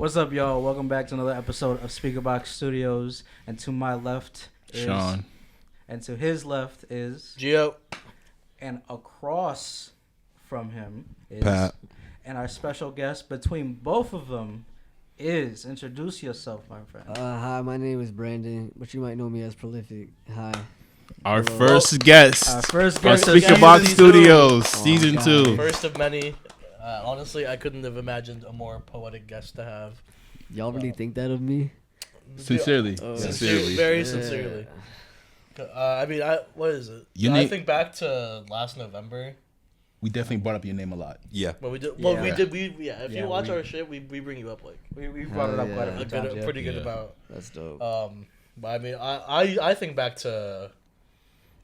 What's up, y'all? Welcome back to another episode of Speakerbox Studios. And to my left is Sean. And to his left is Gio. And across from him is Pat. And our special guest between both of them is, introduce yourself, my friend. Hi, my name is Brandon, but you might know me as Prolific. Hi. Our Hello. first guest. Our first on guest of Speakerbox season Studios, Oh, season God. 2. First of many. Honestly, I couldn't have imagined a more poetic guest to have. Y'all really think that of me? Sincerely. Sincerely. Very sincerely. What is it? I think back to last November. We definitely brought up your name a lot. Yeah. When we did, Yeah. If you watch our shit, we bring you up like We brought it up quite a few times. a pretty good amount. That's dope. But I mean, I think back to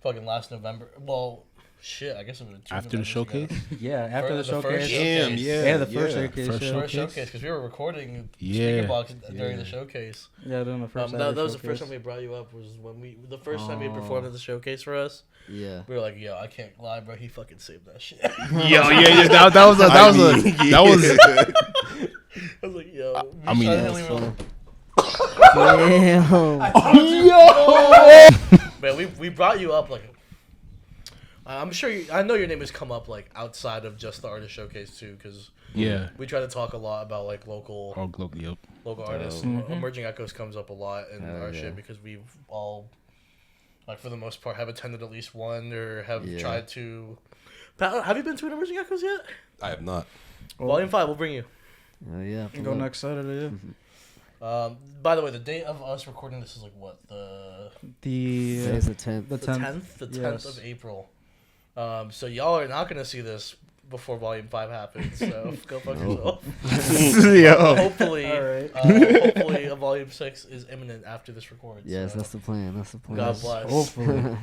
fucking last November. Well, shit, I guess it was After the showcase? Yeah, after the The first showcase. Damn, The first showcase. First First showcase, because we were recording Yeah. Speakerbox during the showcase. Yeah, during the first That was the showcase. first time we brought you up. Was when the first time you performed at the showcase for us. Yeah. We were like, yo, I can't lie, bro. He fucking saved that shit. Yeah. That was I was like, yo. I mean, That was fun. Damn. Man, we brought you up like. I'm sure. I know your name has come up like outside of just the artist showcase too, because yeah. we try to talk a lot about like local Yep. artists. Mhm. Emerging Echoes comes up a lot in our yeah. shit because we've all, like for the most part, have attended at least one or have Yeah. tried to. Pat, have you been to an Emerging Echoes yet? I have not. Volume 5, we'll bring you. Oh, yeah. Go next Saturday. Yeah. By the way, the date of us recording this is like what Today's the 10th. The the 10th. 10th, the 10th Yes. of April. So y'all are not gonna see this before Volume 5 happens. So go fuck yourself. Hopefully, All right. hopefully, a Volume 6 is imminent after this records. Yes, so. that's the plan. That's the plan. God bless. Hopefully. All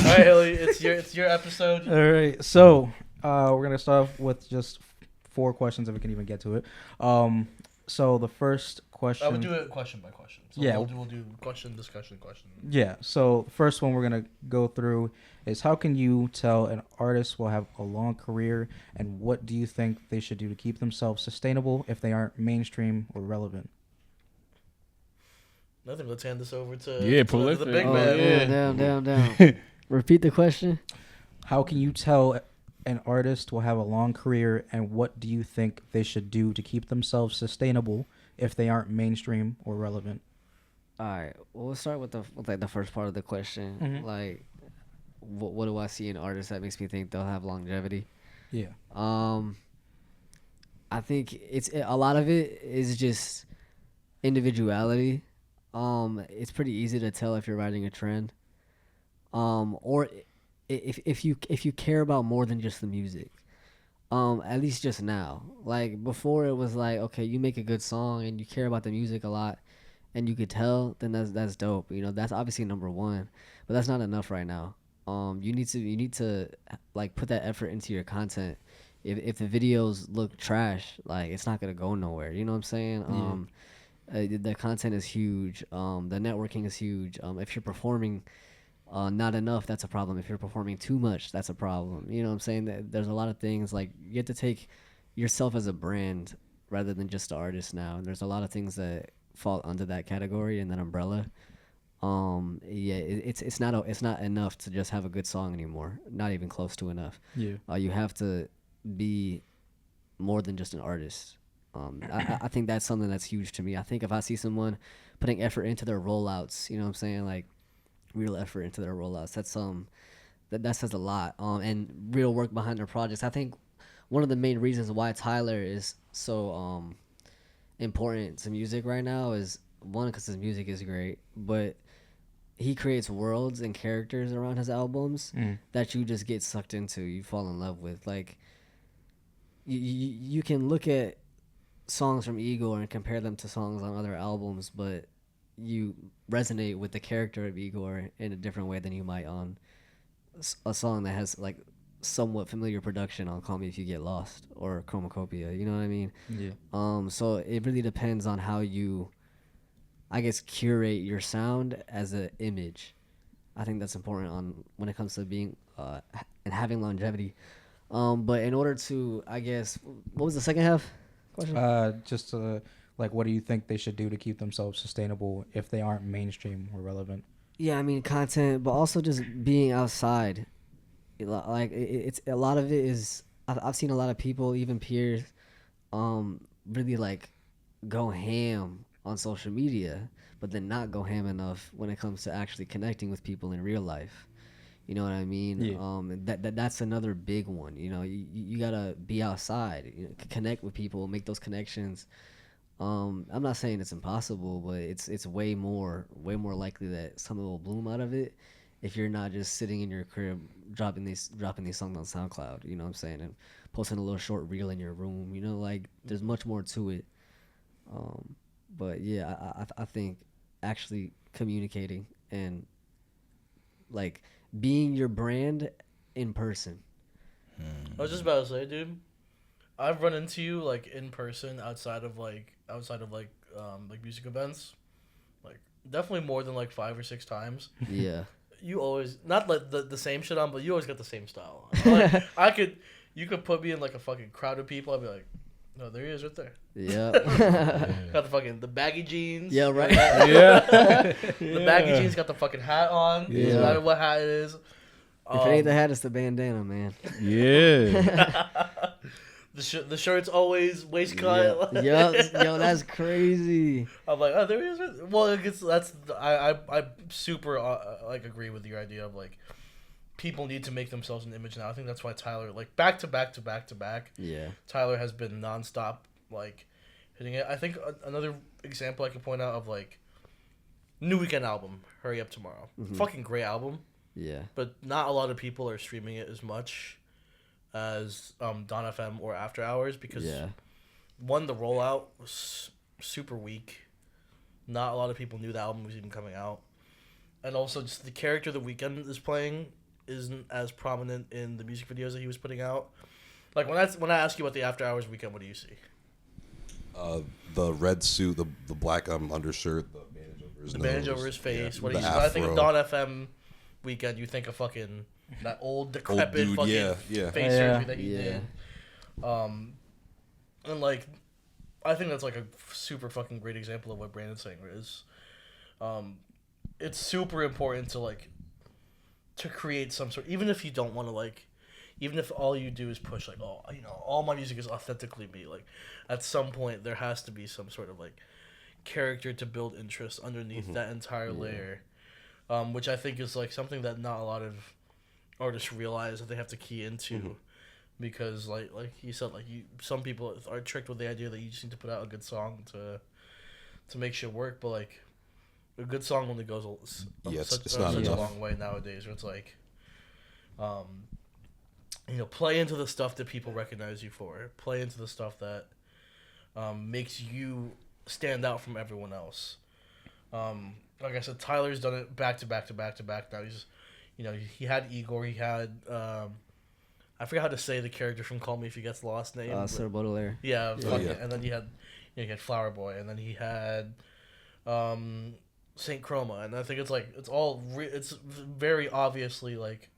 right, Haley, it's your episode. All right, so we're gonna start off with just 4 questions, if we can even get to it. So the first question. I would do it question by question. So Yeah. we'll do question, discussion, question. Yeah. So first one we're gonna go through is, how can you tell an artist will have a long career, and what do you think they should do to keep themselves sustainable if they aren't mainstream or relevant? Nothing. Let's hand this over to Yeah, the Prolific. big Oh, man. yeah. Down. Repeat the question. How can you tell an artist will have a long career, and what do you think they should do to keep themselves sustainable if they aren't mainstream or relevant? All right. Well, we'll start with the first part of the question. Mhm. Like, what do I see in artists that makes me think they'll have longevity? Yeah. I think a lot of it is just individuality. It's pretty easy to tell if you're riding a trend, or if you care about more than just the music. At least just now. Like before, it was like, okay, you make a good song and you care about the music a lot, and you could tell, then that's dope. You know, that's obviously number one, but that's not enough right now. You need to like put that effort into your content. If the videos look trash, like it's not gonna go nowhere. You know what I'm saying? The content is huge. The networking is huge. If you're performing not enough, that's a problem. If you're performing too much, that's a problem. You know what I'm saying? There's a lot of things, like you have to take yourself as a brand rather than just the artist now. And there's a lot of things that fall under that category and that umbrella. It's not enough to just have a good song anymore. Not even close to enough. Yeah. You have to be more than just an artist. I think that's something that's huge to me. I think if I see someone putting effort into their rollouts, you know what I'm saying, like real effort into their rollouts, that says a lot. And real work behind their projects. I think one of the main reasons why Tyler is so important to music right now is, one, because his music is great, but he creates worlds and characters around his albums that you just get sucked into, you fall in love with. Like you can look at songs from Igor and compare them to songs on other albums, but you resonate with the character of Igor in a different way than you might on a song that has like somewhat familiar production on Call Me If You Get Lost or Chromacopia. You know what I mean? Yeah. So it really depends on how you, I guess, curate your sound as an image. I think that's important when it comes to being and having longevity. But in order to, I guess, what was the second half question? Just Like, what do you think they should do to keep themselves sustainable if they aren't mainstream or relevant? Yeah, I mean content, but also just being outside. It's a lot of it is. I've seen a lot of people, even peers, really like go ham on social media, but then not go ham enough when it comes to actually connecting with people in real life. You know what I mean? Yeah. That's another big one. You know, you gotta be outside, connect with people, make those connections. I'm not saying it's impossible, but it's way more likely that something will bloom out of it if you're not just sitting in your crib dropping these songs on SoundCloud. You know what I'm saying? And posting a little short reel in your room. You know, like there's much more to it. But yeah, I think actually communicating and like being your brand in person. I was just about to say, dude, I've run into you like in person outside of music events, like definitely more than like 5 or 6 times. Yeah. You always not like the same shit on, but you always got the same style. Like, you could put me in like a fucking crowd of people. I'd be like, no, there he is right there. Yeah. Got the baggy jeans. Yeah, right. Yeah. The baggy jeans got the fucking hat on. Yeah. No matter what hat it is. If it ain't the hat, it's the bandana, man. Yeah. The shirt's always waist cut. Yeah. Yo, that's crazy. I'm like, oh, there he is. Well, I super like agree with your idea of like people need to make themselves an image now. I think that's why Tyler, like back to back, Yeah. Tyler has been nonstop like hitting it. I think another example I could point out of like New Weekend album, Hurry Up Tomorrow, fucking great album. Yeah. But not a lot of people are streaming it as much as Dawn FM or After Hours because one, the rollout was super weak. Not a lot of people knew the album was even coming out, and also just the character The Weeknd is playing isn't as prominent in the music videos that he was putting out. Like when I ask you about the After Hours Weekend, what do you see? The red suit, the black undershirt, the bandage over his nose. Bandage over his face. Yeah, What do you? the When I think of afro. Dawn FM Weekend, you think of fucking that old decrepit dude, fucking yeah. face surgery that he Yeah. did. And like, I think that's like a super fucking great example of what Brandon's saying is. It's super important to like to create some sort, even if you don't want to like, even if all you do is push like, oh, you know, all my music is authentically me. Like, at some point there has to be some sort of like character to build interest underneath that entire layer, which I think is like something that not a lot of artists realize that they have to key into, because like you said, like some people are tricked with the idea that you just need to put out a good song to make shit work, but like a good song only goes it's such not a enough. long way nowadays. Where it's like, you know, play into the stuff that people recognize you for. Play into the stuff that makes you stand out from everyone else. Like I said, Tyler's done it back to back. Now he's, you know, he had Igor. He had I forgot how to say the character from Call Me If You Gets Lost name. Sir Baudelaire. Yeah, Oh, yeah. And then he had, you know, he had Flower Boy, and then he had Saint Chroma, and I think it's like it's very obviously like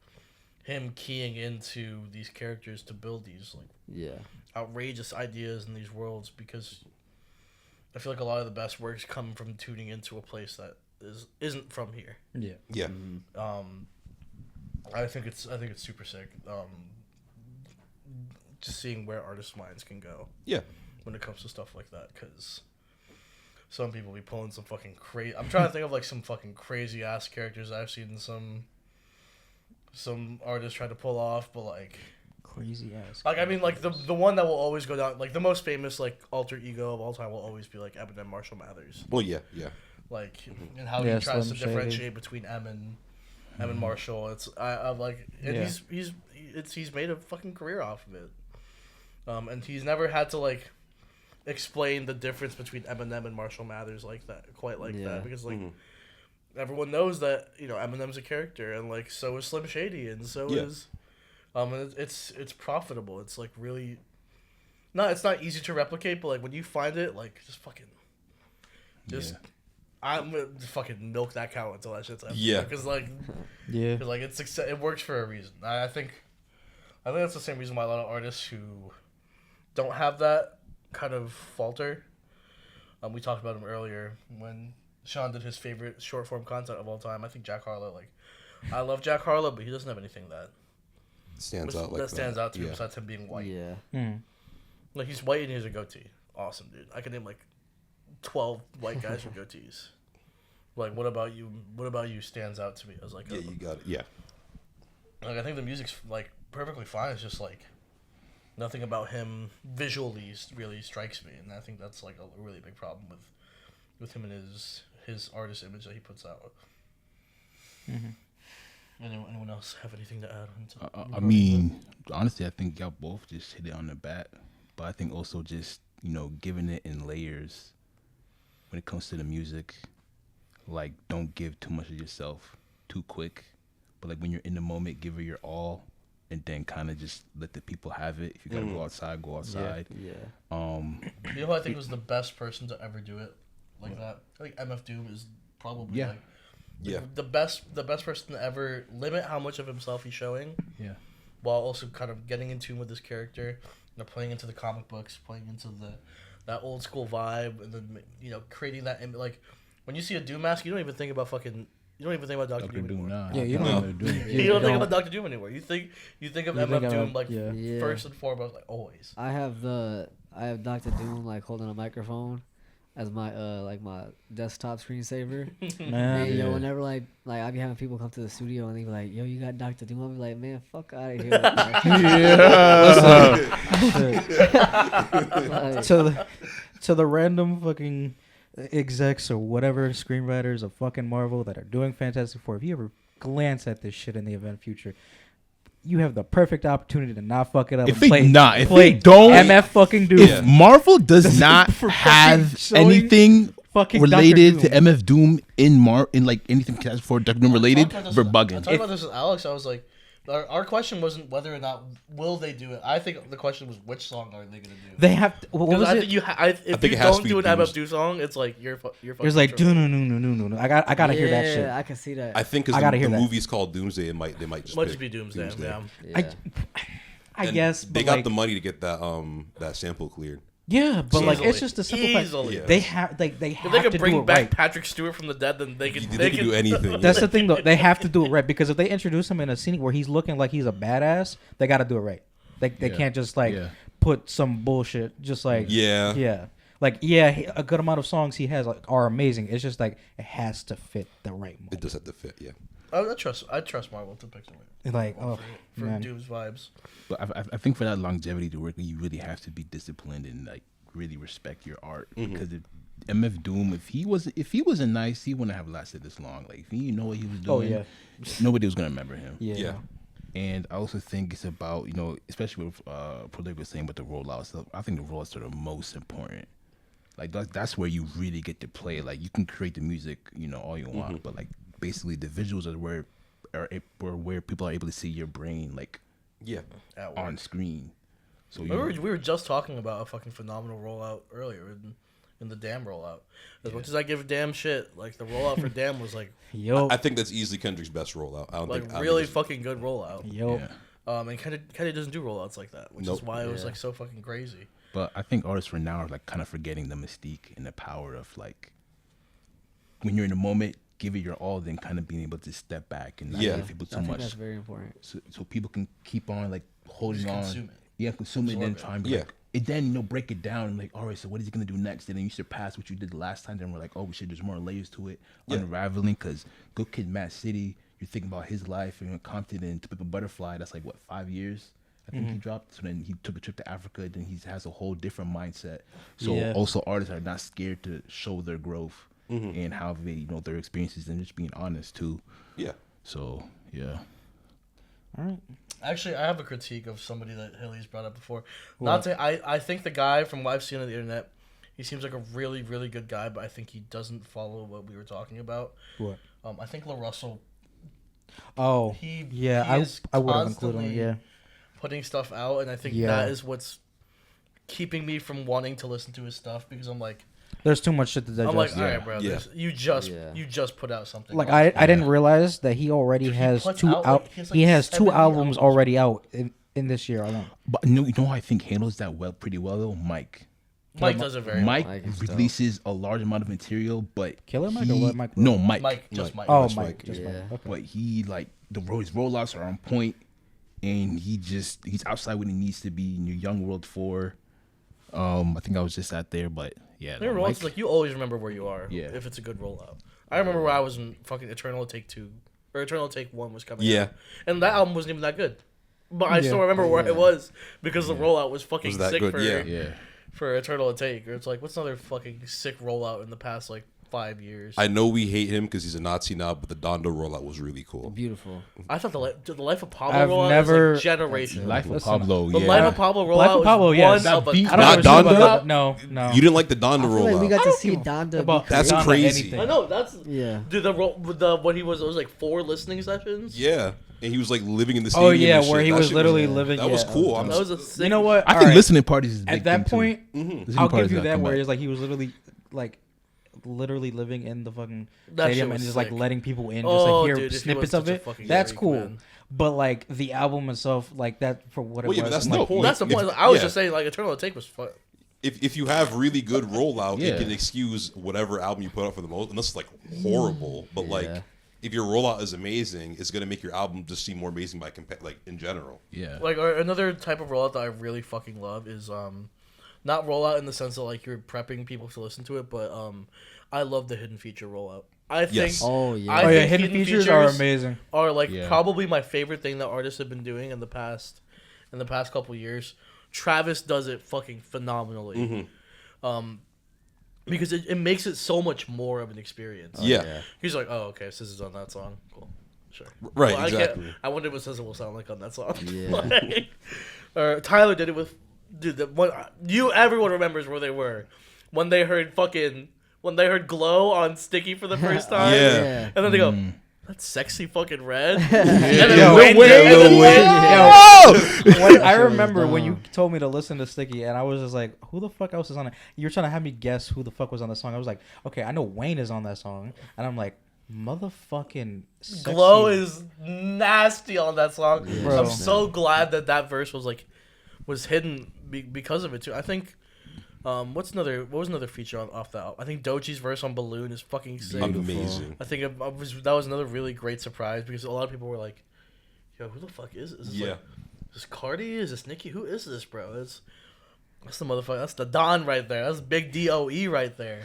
him keying into these characters to build these like outrageous ideas in these worlds, because I feel like a lot of the best works come from tuning into a place that isn't from here. Yeah. I think it's super sick. Just seeing where artists' minds can go. Yeah. When it comes to stuff like that, because some people be pulling some fucking crazy. I'm trying to think of like some fucking crazy ass characters I've seen some artists try to pull off, but like Crazy ass. I mean, like the one that will always go down, like the most famous like alter ego of all time will always be like Eminem, Marshall Mathers. Well, yeah. Like, and how Yeah, he tries Slim to Shady. differentiate between M and Marshall. It's I'm like, and Yeah. he's made a fucking career off of it. And he's never had to like explain the difference between Eminem and Marshall Mathers like that, quite like that, because like everyone knows that, you know, Eminem's a character, and like so is Slim Shady, and so is and it's profitable. It's like really it's not easy to replicate, but like when you find it, like I'm gonna fucking milk that cow until that shit's empty. Yeah. Because like Yeah. Cause like it works for a reason. I think that's the same reason why a lot of artists who don't have that kind of falter We talked about him earlier when Sean did his favorite short form content of all time. I think Jack Harlow. Like, I love Jack Harlow, but he doesn't have anything that Stands out like that stands out to me Yeah. besides him being white. Yeah. Like, he's white and he has a goatee. Awesome, dude. I can name like 12 white guys with goatees. Like, what about you? What about you stands out to me as like Yeah, you got it. Yeah. like I think the music's like perfectly fine. It's just like nothing about him visually really strikes me, and I think that's like a really big problem with him and his artist image that he puts out. Anyone else have anything to add? I mean, honestly, I think y'all both just hit it on the bat. But I think also just, giving it in layers when it comes to the music. Like, don't give too much of yourself too quick. But, like, when you're in the moment, give it your all. And then kind of just let the people have it. If you got to go outside, go outside. Yeah. You know who I think was the best person to ever do it like that? I think MF Doom is probably Yeah. like Yeah. the best person to ever limit how much of himself he's showing. Yeah. While also kind of getting in tune with his character, playing into the comic books, playing into that old school vibe, and then creating that like when you see a Doom mask, you don't even think about Doctor Doom anymore. Nah. Yeah, you nah, don't- Doom. You don't think about Doctor Doom anymore. You think of You think MF Doom of- like yeah. Yeah. first and foremost, like always. I have Dr. Doom like holding a microphone as my my desktop screensaver. Man, And Yeah. whenever like I be having people come to the studio and they be like, "Yo, you got Dr. Doom?" I'll be like, "Man, fuck out of here." Like, to the random fucking execs or whatever screenwriters of fucking Marvel that are doing Fantastic Four, if you ever glance at this shit in the event future, you have the perfect opportunity to not fuck it up. If and they play, not, if play they don't, MF fucking Doom. if Marvel does not For fucking have showing anything fucking related Dr. to Doom. MF Doom in like anything Fantastic Four Dr. Doom related, we're I bugging. talked about this with Alex. I was like, our question wasn't whether or not will they do it. I think the question was which song are they gonna do. They have to, what Because was I it? think if think you it has don't to do an be MF Doom's- Doom song, it's like you're fucking. There's like tripping. no. I gotta hear that shit. I can see that. I think I because gotta the hear that. movie's called Doomsday, they might just Might pick just be Doomsday. Yeah. Yeah. I And guess they but got like, the money to get that sample cleared. yeah, but like Easily. it's just a simple fact. Easily. Yeah. They have they If have they to could do bring it back right. Patrick Stewart from the dead, then they could. They can do anything. That's the thing, though. They have to do it right because if they introduce him in a scene where he's looking like he's a badass, they got to do it right. They Yeah. can't just like Yeah. put some bullshit. Just like Yeah. like a good amount of songs he has like are amazing. It's just like it has to fit the right It moment. does have to fit. Yeah. I trust Marvel to pick something Like oh for man. Doom's vibes. But I think for that longevity to work, you really have to be disciplined and like really respect your art. Because if MF Doom, if he wasn't nice, he wouldn't have lasted this long. Like if he knew what he was doing, Oh, yeah. nobody was gonna remember him. Yeah. Yeah. And I also think it's about, especially with Prolific was saying with the rollouts. So I think the rollouts are the most important. Like that's where you really get to play. Like you can create the music, all you want, but like basically the visuals are where people are able to see your brain like Yeah. At work. on screen. So We were just talking about a fucking phenomenal rollout earlier in the Damn rollout. As much as I give Damn shit, like the rollout for Damn was like Yo. I think that's easily Kendrick's best rollout. I don't like think I really think fucking good rollout. Yo. yeah. And Kenny doesn't do rollouts like that, which is Nope. why it was Yeah. like so fucking crazy. But I think artists for now are like kind of forgetting the mystique and the power of like when you're in the moment, give it your all, then kind of being able to step back and not Yeah. give people I too think much, that's very important. so people can keep on like holding Just on. consume it. Yeah, consume it, and then Absorb it. try and be Yeah. like, and then break it down and like, all right, so what is he gonna do next? And then you surpass what you did the last time. Then we're like, oh shit, there's more layers to it, Yeah. unraveling. Because Good Kid, Mad City, you're thinking about his life and Compton and To Pimp a Butterfly. That's like what 5 years. I think he dropped. So then he took a trip to Africa. Then he has a whole different mindset. So Yeah. also artists are not scared to show their growth and how they their experiences and just being honest too. Yeah. So yeah. All right. Actually, I have a critique of somebody that Haley's brought up before. Not to, I think the guy from what I've seen on the internet, he seems like a really, really good guy, but I think he doesn't follow what we were talking about. What? I think LaRussell Oh. He yeah. is I would have included him. constantly Yeah. putting stuff out, and I think Yeah. that is what's keeping me from wanting to listen to his stuff because I'm like, There's too much shit to digest. all right, Yeah. bro, Yeah. you just put out something. Like I didn't realize that he already Dude, he has puts two out, out. like, he has, He like, has two 70 albums albums. already out in this year alone. But you know who I think handles that pretty well though? Mike. Mike does it very Mike Mike is dope. releases a large amount of material, but Killer Mike or what Mike? No, Mike. well. Mike, just Mike. Oh, Just Mike. Mike, Just yeah. Mike. Okay. But he like his rollouts are on point, and he's outside when he needs to be. New Young World 4. I think I was just out there, but yeah. There no, rollouts Mike- like you always remember where you are. Yeah. If it's a good rollout. I remember where I was in fucking Eternal Take 2 or Eternal Take 1 was coming. Yeah. out. And that album wasn't even that good. But I still Yeah. remember where it was because the rollout was fucking Was that sick good? for Yeah. for Eternal Take. Or it's like what's another fucking sick rollout in the past like 5 years? I know we hate him because he's a Nazi now, but the Dondo rollout was really cool. Beautiful. I thought the Life of Pablo I've rollout never- was like generational. Life of Listen, Pablo. The Yeah. Life of Pablo rollout Life of Pablo, was yes. one of a That beat- I don't Not know shit Donda? about that. No. You didn't like the Dondo I feel like we rollout. got to don't see give a Donda. about That's Donda crazy. anything. I know that's Yeah. dude. The what he was it was like 4 listening sessions. Yeah, and he was like living in the Oh stadium. yeah, and where shit. he That was shit literally living. That was yeah, cool. That was a sick. You know what? I think Alright. listening parties is a big At that thing, too. point, Listening I'll parties give you gotta that come where back. it's like he was literally like literally living in the fucking That shit stadium and was just like sick. letting people in, just Oh, like hear dude, if he snippets was of such a it. fucking That's freak, cool. man. But like the album itself, like that for what it Well, yeah, was. but that's I'm the like, point. That's the If- point. I was yeah. just saying like Eternal Take was fun. If you have really good rollout, Yeah. it can excuse whatever album you put out for the most. And this is like horrible, but Yeah. like if your rollout is amazing, it's gonna make your album just seem more amazing by like in general. Yeah. Like or another type of rollout that I really fucking love is not rollout in the sense that like you're prepping people to listen to it, but I love the hidden feature rollout. I think Yes. Oh yeah. I oh yeah, think hidden hidden features are features amazing. are like Yeah. probably my favorite thing that artists have been doing in the past couple years. Travis does it fucking phenomenally. Because it makes it so much more of an experience. Yeah. He's like, oh, okay, SZA's on that song. Cool. Sure. Right, I exactly. I wonder what SZA will sound like on that song. Yeah. Like, or Tyler did it with, dude, everyone remembers where they were when they heard Glow on Sticky for the first time. Yeah. And then they go, that's sexy fucking red. And Yo, then Wayne Lil did it, and then Wayne. Wayne- I That shit was remember when dumb. you told me to listen to Sticky, and I was just like, "Who the fuck else is on it?" You were trying to have me guess who the fuck was on the song. I was like, "Okay, I know Wayne is on that song," and I'm like, "Motherfucking sexy. Glow is nasty on that song. Bro. I'm so glad that verse was hidden because of it too. I think what was another feature off that album? I think Dochi's verse on Balloon is fucking sick. Amazing. I think that was another really great surprise because a lot of people were like, "Yo, who the fuck is this?" Is this Yeah. like, is this Cardi? Is this Nicki? Who is this, bro? That's the motherfucker. That's the Don right there. That's Big DOE right there.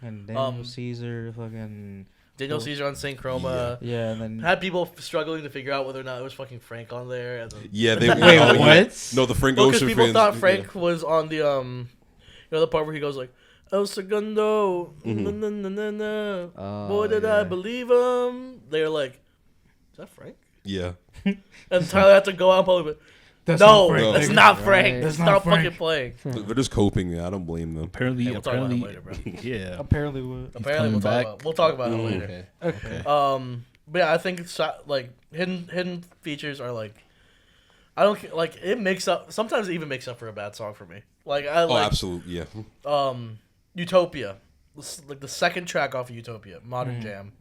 and Daniel Caesar, fucking Daniel Caesar on Saint Chroma. yeah, and then Had people struggling to figure out whether or not it was fucking Frank on there. And then, Yeah, they Wait, oh, yeah. what? No, the Frank well, because Ocean people fans. thought Frank was on the the part where he goes like, El Segundo, na, na, na, na, na. Oh, Boy, did yeah. I believe him? They're like, is that Frank? Yeah. And Tyler had to go out and public. That's No, not Frank, that's nigga. not Frank. Right. That's That's not not fucking Frank. playing. They're just coping. Man. I don't blame them. Apparently, We'll talk about it apparently, later, bro. yeah. apparently what? Apparently, coming back. we'll talk about it later. Okay. But yeah, I think it's like hidden features are like, I don't like it makes up. Sometimes it even makes up for a bad song for me. Like I Oh, like absolutely. Yeah. Utopia, like the second track off of Utopia, Modern Jam.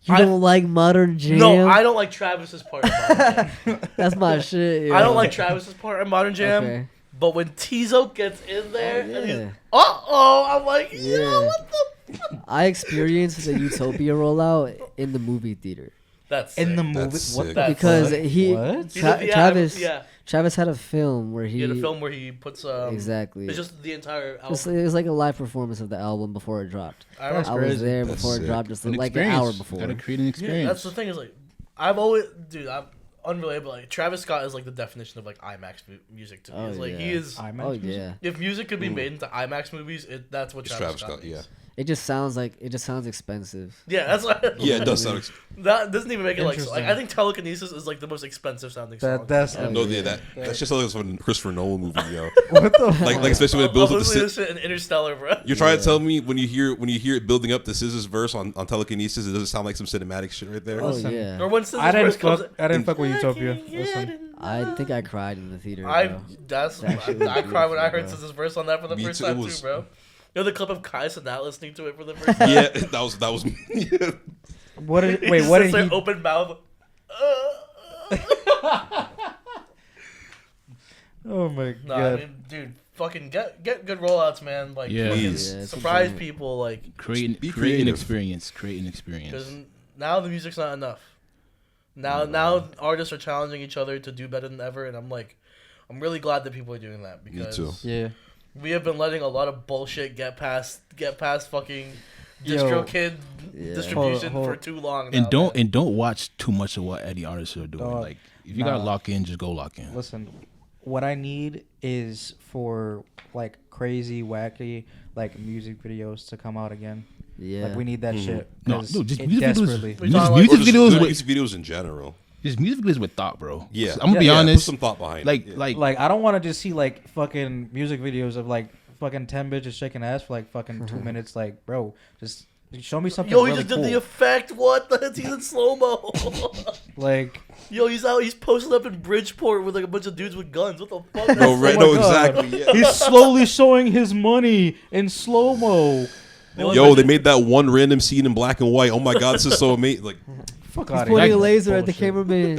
You don't like Modern Jam? No, I don't like Travis's part. In Modern Jam. That's my shit. I don't yo. like Travis's part in Modern Jam. Okay. But when Tizo gets in there, and he's, Yeah. I'm like, yo, Yeah. what the? I experienced the Utopia rollout in the movie theater That's In the sick. movie, That's what sick. the because fuck? he What? Travis Yeah, Travis had a film where he had a film where he puts exactly. It's just the entire It album. was like a live performance of the album before it dropped. I remember- I was crazy. there That's before it sick. dropped, just An like an experience. hour before. Gotta create an experience. Yeah, that's the thing is like, I'm unrelatable. Like Travis Scott is like the definition of like IMAX music to me. Oh, It's like yeah. he is. IMAX Oh music? yeah, If music could be made into IMAX movies, that's what It's Travis, Travis Scott Scott. Yeah. is. it just sounds expensive. Yeah, that's what. Yeah, it does sound. That doesn't even make it like. Interesting. I think Telekinesis is like the most expensive sounding song. That's Oh, No, yeah. yeah, that's just like some Christopher Nolan movie, yo. what the Like especially when it builds I'm up the. listening to this shit in Interstellar, bro. You're trying to tell me when you hear it building up the Scissors verse on Telekinesis, it doesn't sound like some cinematic shit right there. Oh Listen, yeah, Or when SZA's I didn't verse comes fuck. I didn't fuck with I Utopia. can't Listen, get I think I cried in the theater. I bro. I shit was cried when I heard beautiful, SZA's verse on that for the Me first too, it time was- too, bro. You know the clip of Kai Cenat listening to it for the first time. Yeah, that was. Yeah. what did He wait? just What sits did there he? open mouth. Oh my Nah, god! I mean, dude, fucking get good rollouts, man. Like, Yeah. fucking Please. Yeah, it's surprise important. people. Like, Create an creative. experience. Create an because experience. now the music's not enough. Now artists are challenging each other to do better than ever, and I'm really glad that people are doing that because too. Yeah. we have been letting a lot of bullshit get past fucking Yo. DistroKid Yeah. distribution Hold- for too long. And now, man. don't watch too much of what Eddie artists are doing. Dog. Like if you gotta Nah. lock in, just go lock in. Listen, what I need is for like crazy, wacky, like music videos to come out again. Yeah. Like we need that shit. No, 'cause just it music desperately. videos. We talking like- Music Or just videos good with music videos in general. just music videos with thought, bro. Yeah. I'm gonna be Put honest. some thought behind Like it. Yeah. like Like I don't want to just see like fucking music videos of like fucking 10 bitches shaking ass for like fucking 2 minutes. Like, bro, just show me something Yo, he really just cool. did the effect. What? He's in slow mo. Like, Yo, he's out. He's posted up in Bridgeport with like a bunch of dudes with guns. What the fuck? No, right? oh No, my God. exactly. Yeah. He's slowly showing his money in slow mo. Yo, they made that one random scene in black and white. Oh my God, this is so amazing. Like, Fuck He's out of pointing here. a laser at the Bullshit. cameraman.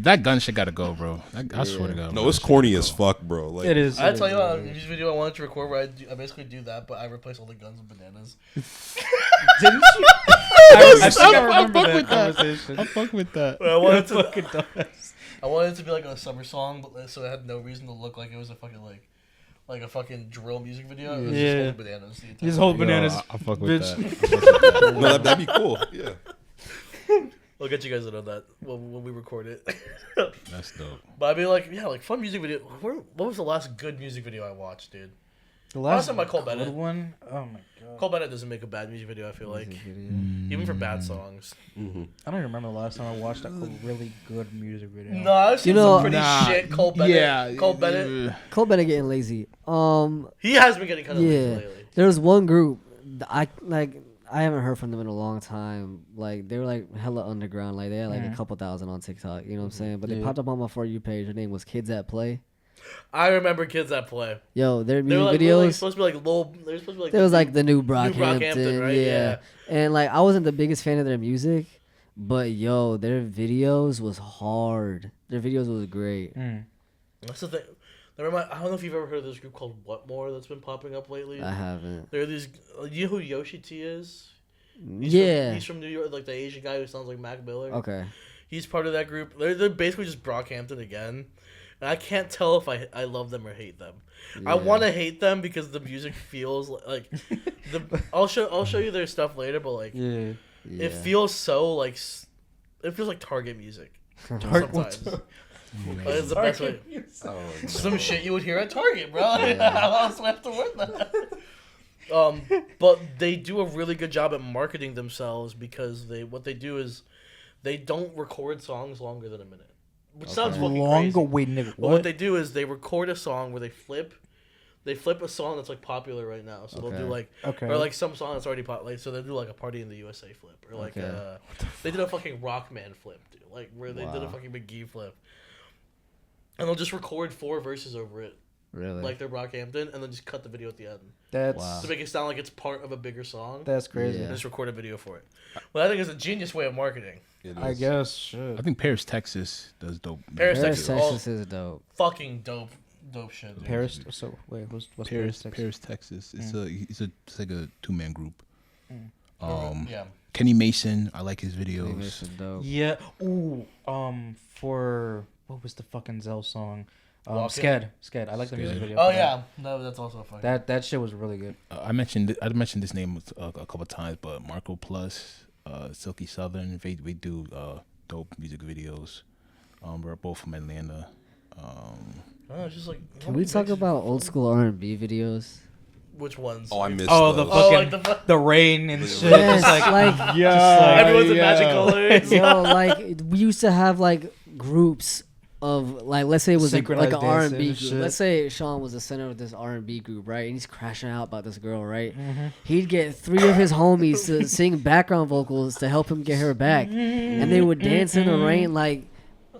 that gun shit gotta go, bro. I swear to God. no, bro, it's that shit corny gotta as go. fuck, bro. Like, It is. I it tell you is, what, it a is. music video I wanted to record where I basically do that, but I replace all the guns with bananas. Didn't you? I think I remember fuck that with that. conversation. I fuck with that. But I wanted to, Fucking dumbass. I wanted it to be like a summer song, but so it had no reason to look like it was a fucking like a fucking drill music video. It was Yeah. just holding bananas. The entire Just hold time. bananas. I fuck with bitch. that. I fuck with that. no, that'd be cool. Yeah. I'll get you guys to know that when we record it. That's dope. But I mean, like, yeah, like fun music video. What was the last good music video I watched, dude? The Last time I good called Bennett. one. Oh my god. Cole Bennett doesn't make a bad music video. I feel like, even for bad songs. I don't even remember the last time I watched a really good music video. No, I've seen know- some pretty shit. Cole Bennett. Cole Bennett. Cole Bennett getting lazy. He has been getting kind of lazy Yeah. lately. There was one group I haven't heard from them in a long time. Like they were like hella underground. Like they had like a couple thousand on TikTok. You know what I'm saying? But they Yeah. popped up on my For You page. Her name was Kids at Play. I remember Kids That Play. Yo, their They were music like, they were, like videos. supposed to be like low. They were supposed to be like. It was like the new Brockhampton, Brockhampton, right? Yeah. And like I wasn't the biggest fan of their music, but yo, their videos was hard. Their videos was great. That's the thing. I don't know if you've ever heard of this group called What More that's been popping up lately. I haven't. There are these. You know who Yoshi T is? Yeah. He's from New York, like the Asian guy who sounds like Mac Miller. Okay. He's part of that group. They're basically just Brockhampton again. And I can't tell if I love them or hate them. I Yeah. want to hate them because the music feels like I'll show you their stuff later, but like Yeah. Yeah. it feels so like it feels like Target music sometimes. But it's the best way. Some shit you would hear at Target, bro. How else do I have to word that? But they do a really good job at marketing themselves because what they do is they don't record songs longer than a minute, which sounds fucking Long crazy. away, nigga. But what they do is they record a song where they flip a song that's like popular right now. So they'll do like Okay. or like some song that's already popular. Like, so they'll do like a Party in the USA flip or like Okay. they did a fucking Rockman flip, dude. Like where they did a fucking McGee flip. And they'll just record 4 verses over it, Really? like they're Brockhampton, and then just cut the video at the end That's Wow. to make it sound like it's part of a bigger song. that's crazy. Yeah. And just record a video for it. Well, I think it's a genius way of marketing. It I is. guess. Shit. I think Paris, Texas does dope. Paris, Paris, Texas, Texas is dope. fucking dope shit. Dude. Paris. So wait, what's Paris, Texas? Texas. It's like a 2-man group. Yeah. Kenny Mason, I like his Maybe videos. it's dope. Yeah. Ooh. For what was the fucking Zell song? Walk It? Sked. I like the music Sked. video. Oh for that. yeah, no, that's also fun. That shit was really good. I mentioned this name a couple times, but Marco Plus, Silky Southern, they do dope music videos. We're both from Atlanta. Oh, it's just like Can we talk about old school R&B videos? which ones? Oh, I missed Oh, the those. fucking like the rain and shit. Yes, Just like everyone's in magic colors. yo, like we used to have like groups of like let's say it was like an Synchronized R&B dancing group. and shit. Let's say Sean was the center of this R&B group, right? And he's crashing out about this girl, right? He'd get 3 of his homies to sing background vocals to help him get her back, and they would dance in the rain. Like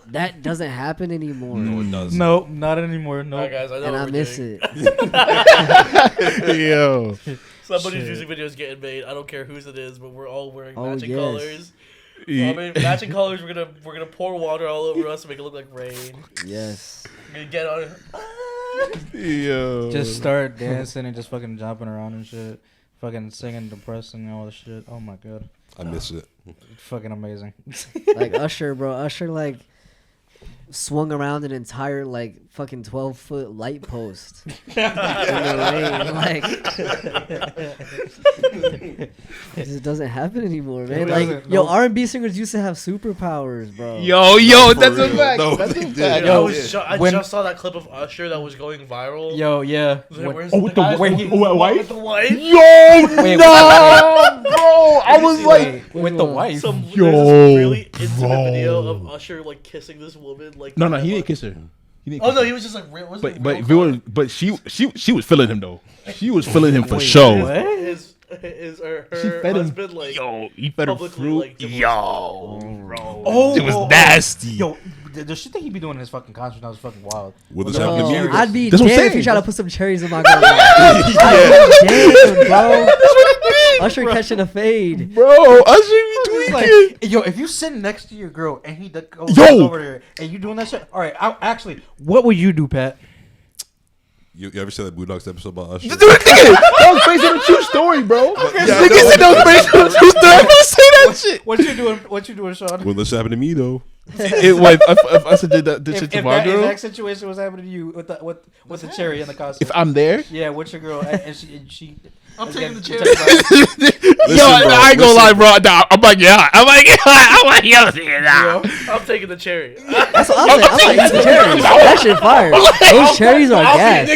that doesn't happen anymore. No, it does. Nope, not anymore. Nope. Alright, guys, I know And what I we're miss doing. it. Yo, Somebody's music video is getting made. I don't care whose it is, but we're all wearing Oh, matching yes. colors. I mean, matching colors. We're gonna pour water all over us to make it look like rain. Yes. We're gonna get on. Yo. Just start dancing and just fucking jumping around and shit. Fucking singing depressing and all the shit. Oh my god. I miss it. Fucking amazing. Like Usher, bro. Usher like swung around an entire like fucking 12-foot light post in the rain. Like it just doesn't happen anymore, man. It Like doesn't, yo, no. R&B singers used to have superpowers, bro. Yo, For that's a real. fact. No, That's they a did. fact. I, Yo, was I when- just saw that clip of Usher that was going viral. Yo, yeah. Was it- When- where's with the guy white- with white? With the white? Yo, Wait, no, bro. I was like, wait, with the wife. There's this Yo, really intimate bro. video of Usher like kissing this woman. Like no, he didn't kiss her. He didn't Oh kiss no, her. he was just like real. But she was feeling him though. She was feeling him for sure. Her She fed him. husband like Yo, he fed her publicly, fruit. like, divorced Yo, bro. Oh, it was nasty. Yo, the shit that he be doing in his fucking concert now is fucking wild. What is Yo, happening to me? I'd be That's what I'm damned if saying. you try to put some cherries in my girl. I'd be damn, bro. Usher catching a fade. Bro, Usher be It's tweaking. like, yo, if you sit next to your girl and he goes Yo! over there and you doing that shit, all right. Actually, what would you do, Pat? You ever see that Boondocks episode about Usher? Dude, nigga, that was based on a true story, bro. Nigga said that was based on a true story. I'm gonna say that shit. What you doing? What you doing, Sean? Well, this happened to me though. It was if Usher did that shit to If my that girl. exact situation was happening to you with the cherry in the concert, If I'm there, yeah, with your girl and she I'm taking the she cherry. yo, I ain't gonna lie, bro. Nah, I'm like, yeah, I'm like, yo, nah. I'm taking the cherry. That's what I'm saying. I'm like, eat the cherries. That shit fire. Those cherries are gas.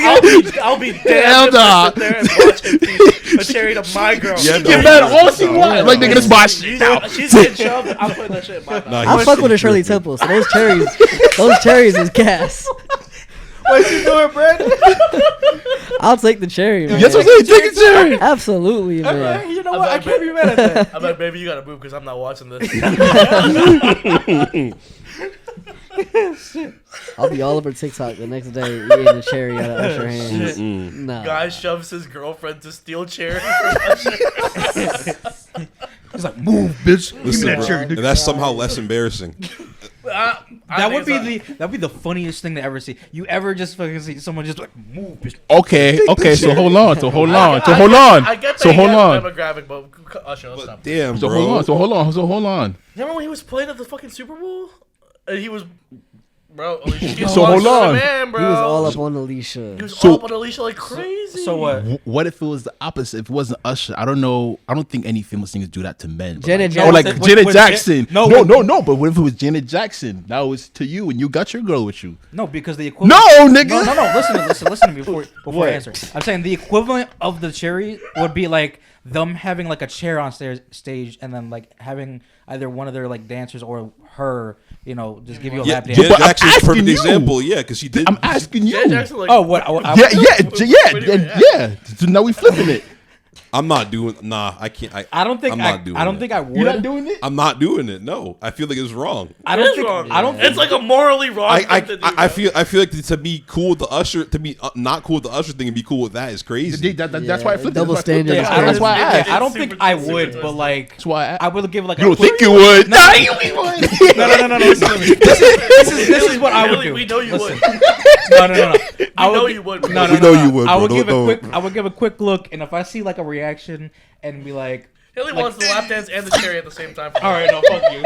I'll be Hell damned if nah. I sit there and watch him feed a cherry to my girl. Yeah, Give that all she wants. Like, nigga, this my shit She's, now. she's getting shoved. I'm putting that shit in my mouth. Nah, I fuck with a Shirley Temple, so those cherries is gas. what you doing, Brandon? I'll take the cherry, man. Yes, I'm saying, take it, Jerry. Absolutely, man. Okay, you know what? I can't be mad at that. I'm like, baby, you gotta move because I'm not watching this. I'll be all over TikTok the next day eating a cherry out of Usher hands. Nah. Guy shoves his girlfriend to steal cherry from Usher. He's like, move, bitch. Listen, that bro, cherry. and that's somehow less embarrassing. That would be the funniest thing to ever see. You ever just fucking see someone just like move, bitch. Okay, so hold on. I get that So he hold has on. a demographic, but Usher, let's stop. Damn, So bro. hold on. Remember when he was playing at the fucking Super Bowl? And he was, bro. Alicia So hold on. Man, bro. He was all up on Alicia. He was So- all up on Alicia like crazy. So what? What if it was the opposite? If it wasn't Usher, I don't know. I don't think any famous singers do that to men. but Janet like, or like Jackson. Janet With Jackson. No, No. But what if it was Janet Jackson? That was to you, and you got your girl with you. No, because the equivalent. No, nigga. No. Listen to me before What? I answer. I'm saying the equivalent of the cherry would be like them having like a chair on stage and then like having either one of their like dancers or her, just give you a Yeah, lap dance. Janet but I'm Jackson's a asking perfect you. example. Yeah, because she did. I'm asking you. Janet Jackson, like, Oh, what? Yeah. So now we flipping it. I'm not doing. Nah, I can't. I don't think I'm I not doing don't it. think I would. You're not doing it. I'm not doing it. No, I feel like it's wrong. I it don't is think. wrong. I don't. It's like a morally wrong thing to do. I feel like to be cool with the Usher, to be not cool with the Usher thing and be cool with that is crazy. That's why I flipped it. Double That's why I flipped it. standard. That's why I asked. I don't It's think super- I it's super would, but twisted. like That's why I I would give like. You don't think you would? No, you would. No. Listen to me. This is what I would Really, do. we know you Listen. would. No. I know would you would. No, We know you would, I bro. would give Don't- I would give a quick look, and if I see like a reaction and be like, He only wants the lap dance and the cherry at the same time. all right, no, fuck you.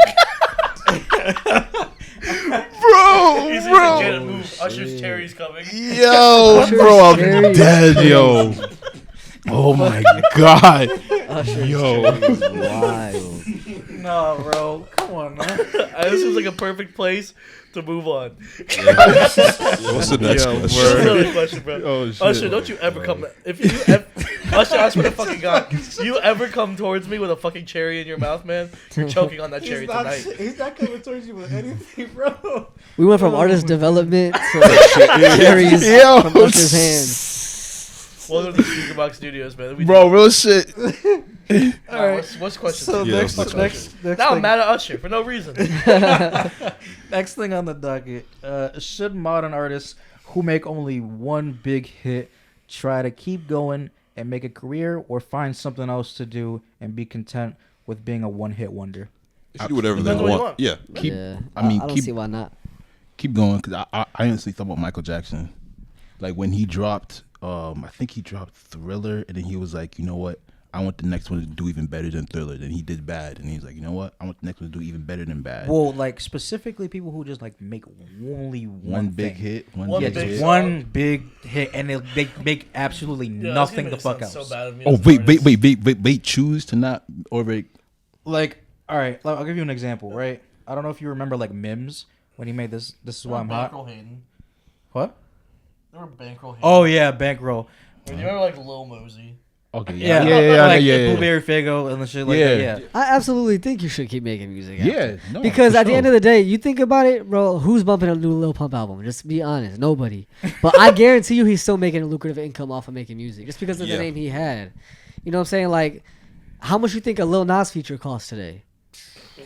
He's like, Janet, move. Usher's cherry's coming. Yo, bro, I'm Cherry. dead, yo. Oh my god. Usher Yo. is wild. No, bro, come on, man. This seems like a perfect place to move on. What's the next Yo, question? That's another question, bro. Oh, shit. Usher, don't you ever come. If you Usher, I swear to fucking God, you ever come towards me with a fucking cherry in your mouth, man? You're choking on that cherry tonight. He's not coming towards you with anything, bro. We went from artist development to cherries Yo. from Usher's hands. Welcome to the Speaker Box Studios, man. We Bro, real shit. what's the question? So Yeah, next what's the next now I'm thing, mad at Usher for no reason. next thing on the docket. Should modern artists who make only one big hit try to keep going and make a career, or find something else to do and be content with being a one-hit wonder? They should do whatever they Depends what you want. want. Yeah. Keep, Yeah, I mean, I don't keep see why not. keep going because I honestly thought about Michael Jackson. Like when he dropped, I think he dropped Thriller, and then he was like, you know what? I want the next one to do even better than Thriller. Then he did Bad, and he's like, you know what? I want the next one to do even better than Bad. Well, like specifically people who just like make only one big thing. hit, One big big hit. song. One big hit, and they make absolutely Yeah, nothing that's the gonna fuck make else. it sound So bad of me Oh as an artist. wait! Choose to not or Like, all right, I'll give you an example. Right, I don't know if you remember like Mims when he made this. This is why I'm hot. Bankroll Hayden. What? They were bankroll Hayden. Oh yeah, Bankroll. Do you remember like Lil Mosey? okay, Yeah, like Blueberry Faygo and the shit like that. Yeah. I absolutely think you should keep making music. Yeah, no, because for at the sure. end of the day, you think about it, bro. Who's bumping a new Lil Pump album? Just be honest, nobody. But I guarantee you, he's still making a lucrative income off of making music, just because of the name he had. You know what I'm saying? Like, how much you think a Lil Nas feature costs today?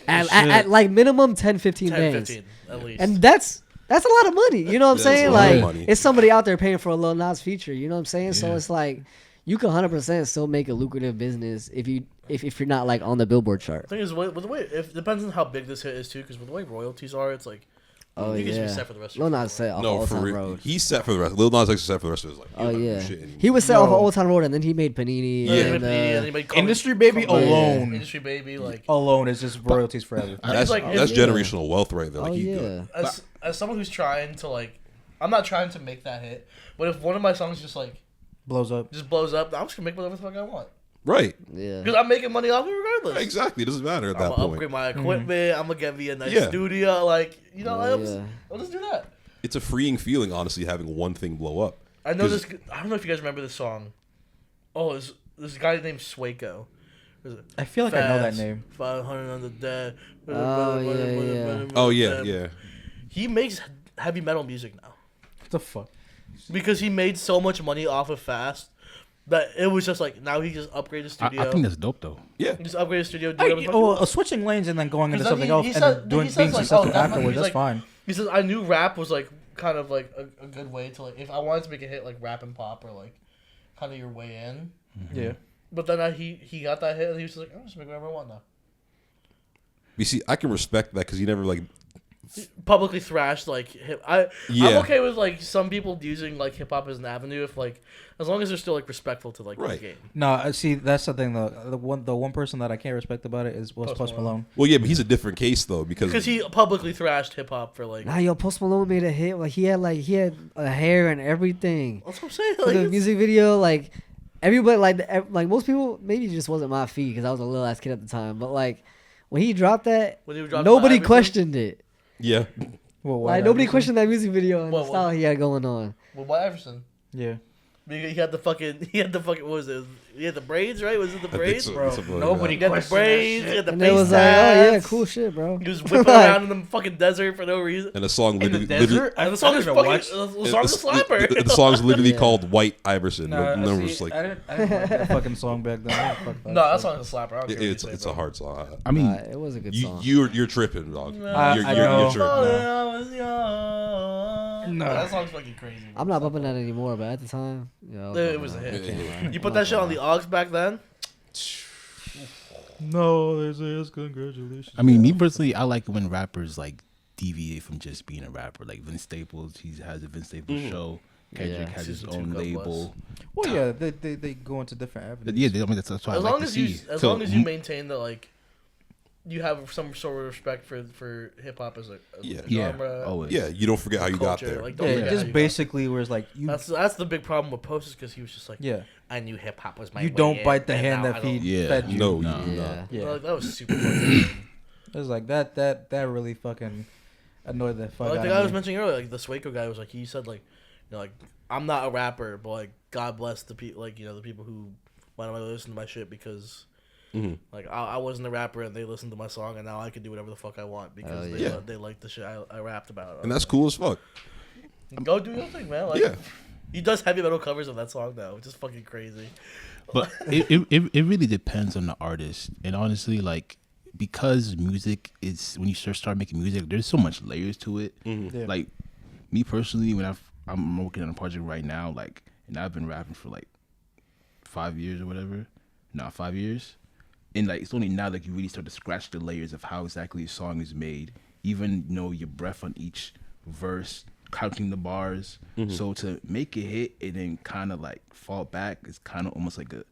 At like minimum 10, 15 bands. 15 at least. And that's a lot of money. You know what I'm That's saying? a lot of Like, money. it's somebody out there paying for a Lil Nas feature. You know what I'm saying? So Yeah. it's like, you can 100% still make a lucrative business if you're not like on the Billboard chart. The thing is, with the way it depends on how big this hit is too, because with the way royalties are, it's like Oh you can yeah. be set for the rest of Lil your Nas set off No, Old for Town real. Road. He's set for the rest. Lil Nas X is set for the rest of his life. Oh yeah. Shit anymore. He was set off of Yo. Old Town Road, and then he made Panini. Yeah. And, Industry Baby alone. Industry Baby, like Alone is just royalties forever. That's like- that's yeah. generational wealth right there. Like oh he yeah. good. as someone who's trying to like, I'm not trying to make that hit, but if one of my songs just like Blows up. just blows up, I'm just gonna make whatever the fuck I want Right. Yeah. because I'm making money off it regardless. Exactly. It doesn't matter at I'm that gonna point. upgrade my equipment. I'm gonna get me a nice Yeah. studio. Like Oh, I'll just do that. It's a freeing feeling, honestly, having one thing blow up. I know 'Cause- this. I don't know if you guys remember this song. Oh, this guy named Swaco. I feel like I know that name. 500 on the dead. Oh, yeah. Oh yeah, yeah. He makes heavy metal music now What the fuck? because he made so much money off of Fast that it was just like now he just upgraded his I studio. think that's dope though. Yeah. He just upgraded his studio. Do whatever the fuck he wants. Switching lanes and then going into 'Cause then something he- else he and said- then doing he says, being like, successful oh, definitely. afterwards. He's That's like- fine. He says I knew rap was like kind of like a good way to like if I wanted to make a hit like rap and pop or like kind of your way in. Yeah. But then he got that hit and he was just like I'm just make whatever I want now. You see, I can respect that because he never like. Publicly thrashed like hip. I'm Yeah. okay with like some people using like hip hop as an avenue if like as long as they're still like respectful to like Right. the game. No, see, that's the thing though. The one person that I can't respect about it is Post Post Malone. Well, yeah, but he's a different case though Because he publicly thrashed hip hop for like. Nah, yo, Post Malone made a hit. Like he had a hair and everything. That's what I'm saying. For Like, the it's- music video, like everybody, like most people, maybe it just wasn't my feed because I was a little ass kid at the time. But like when he dropped that, When he dropped nobody Everything? questioned it. yeah. Well, Like nobody questioned that music video and What- the style what- he had going on. Well, why Everson? Yeah. Because he had the fucking what was it? He had the braids, right? Was it the I think braids? so. Bro, Something like nobody that. He had the questioned that braids. He shit. had the And face it was like, oh yeah, tats. cool shit, bro. He was whipping around in the fucking desert for no reason. And the song In the literally, desert? And the song is even fucking. watched- The song's a slapper. the song's literally Yeah. called White Iverson. No, No, see, was like, I didn't like that fucking song back then. Fuck No, that song's a slapper. I don't care what you it's say, it's bro. a hard song. I mean, It was a good You song. you're tripping, dog. I You're know. tripping. I was young. No. That song's fucking crazy. I'm not bumping that anymore, but at the time, yo, It was a hit. I can't lie. You put that shit on the aux back then? No, there's a congratulations. I mean, me personally, I like when rappers like deviate from just being a rapper. Like Vince Staples, he has a Vince Staples show. Kendrick Yeah. has his Season 2, own God label. Well, yeah, they go into different avenues. Yeah, I mean that's why I As like long to as you see. as So, long as you maintain that like you have some sort of respect for hip hop as a Yeah. genre. always. Yeah, you don't forget how you got culture, there. like, don't Yeah, forget how just you got basically where it's like you. there. That's the big problem with Post is because he was just like, Yeah, I knew hip hop was my you way don't in, bite the and hand now that I don't." fed you. No, No. you do not. Yeah. Yeah, Like, that was super fucking. it was like that really fucking annoyed the fuck Like out the guy I of was me. mentioning earlier, like the Swaco guy was like, he said like, you know, like I'm not a rapper, but like God bless the people, like the people who might not listen to my shit because. Mhm. Like I wasn't a rapper and they listened to my song and now I can do whatever the fuck I want because Oh, yeah. they like the shit I rapped about. And that's cool as fuck. Go do your thing, man. Like, Yeah. He does heavy metal covers of that song though, which is fucking crazy. But it really depends on the artist. And honestly, like because music is when you start making music, there's so much layers to it. Yeah. Like me personally, when I'm working on a project right now, like, and I've been rapping for like 5 years or whatever. Nah, 5 years. And like it's only now like you really start to scratch the layers of how exactly a song is made. Even your breath on each verse counting the bars. So to make it hit and then kind of like fall back is kind of almost like a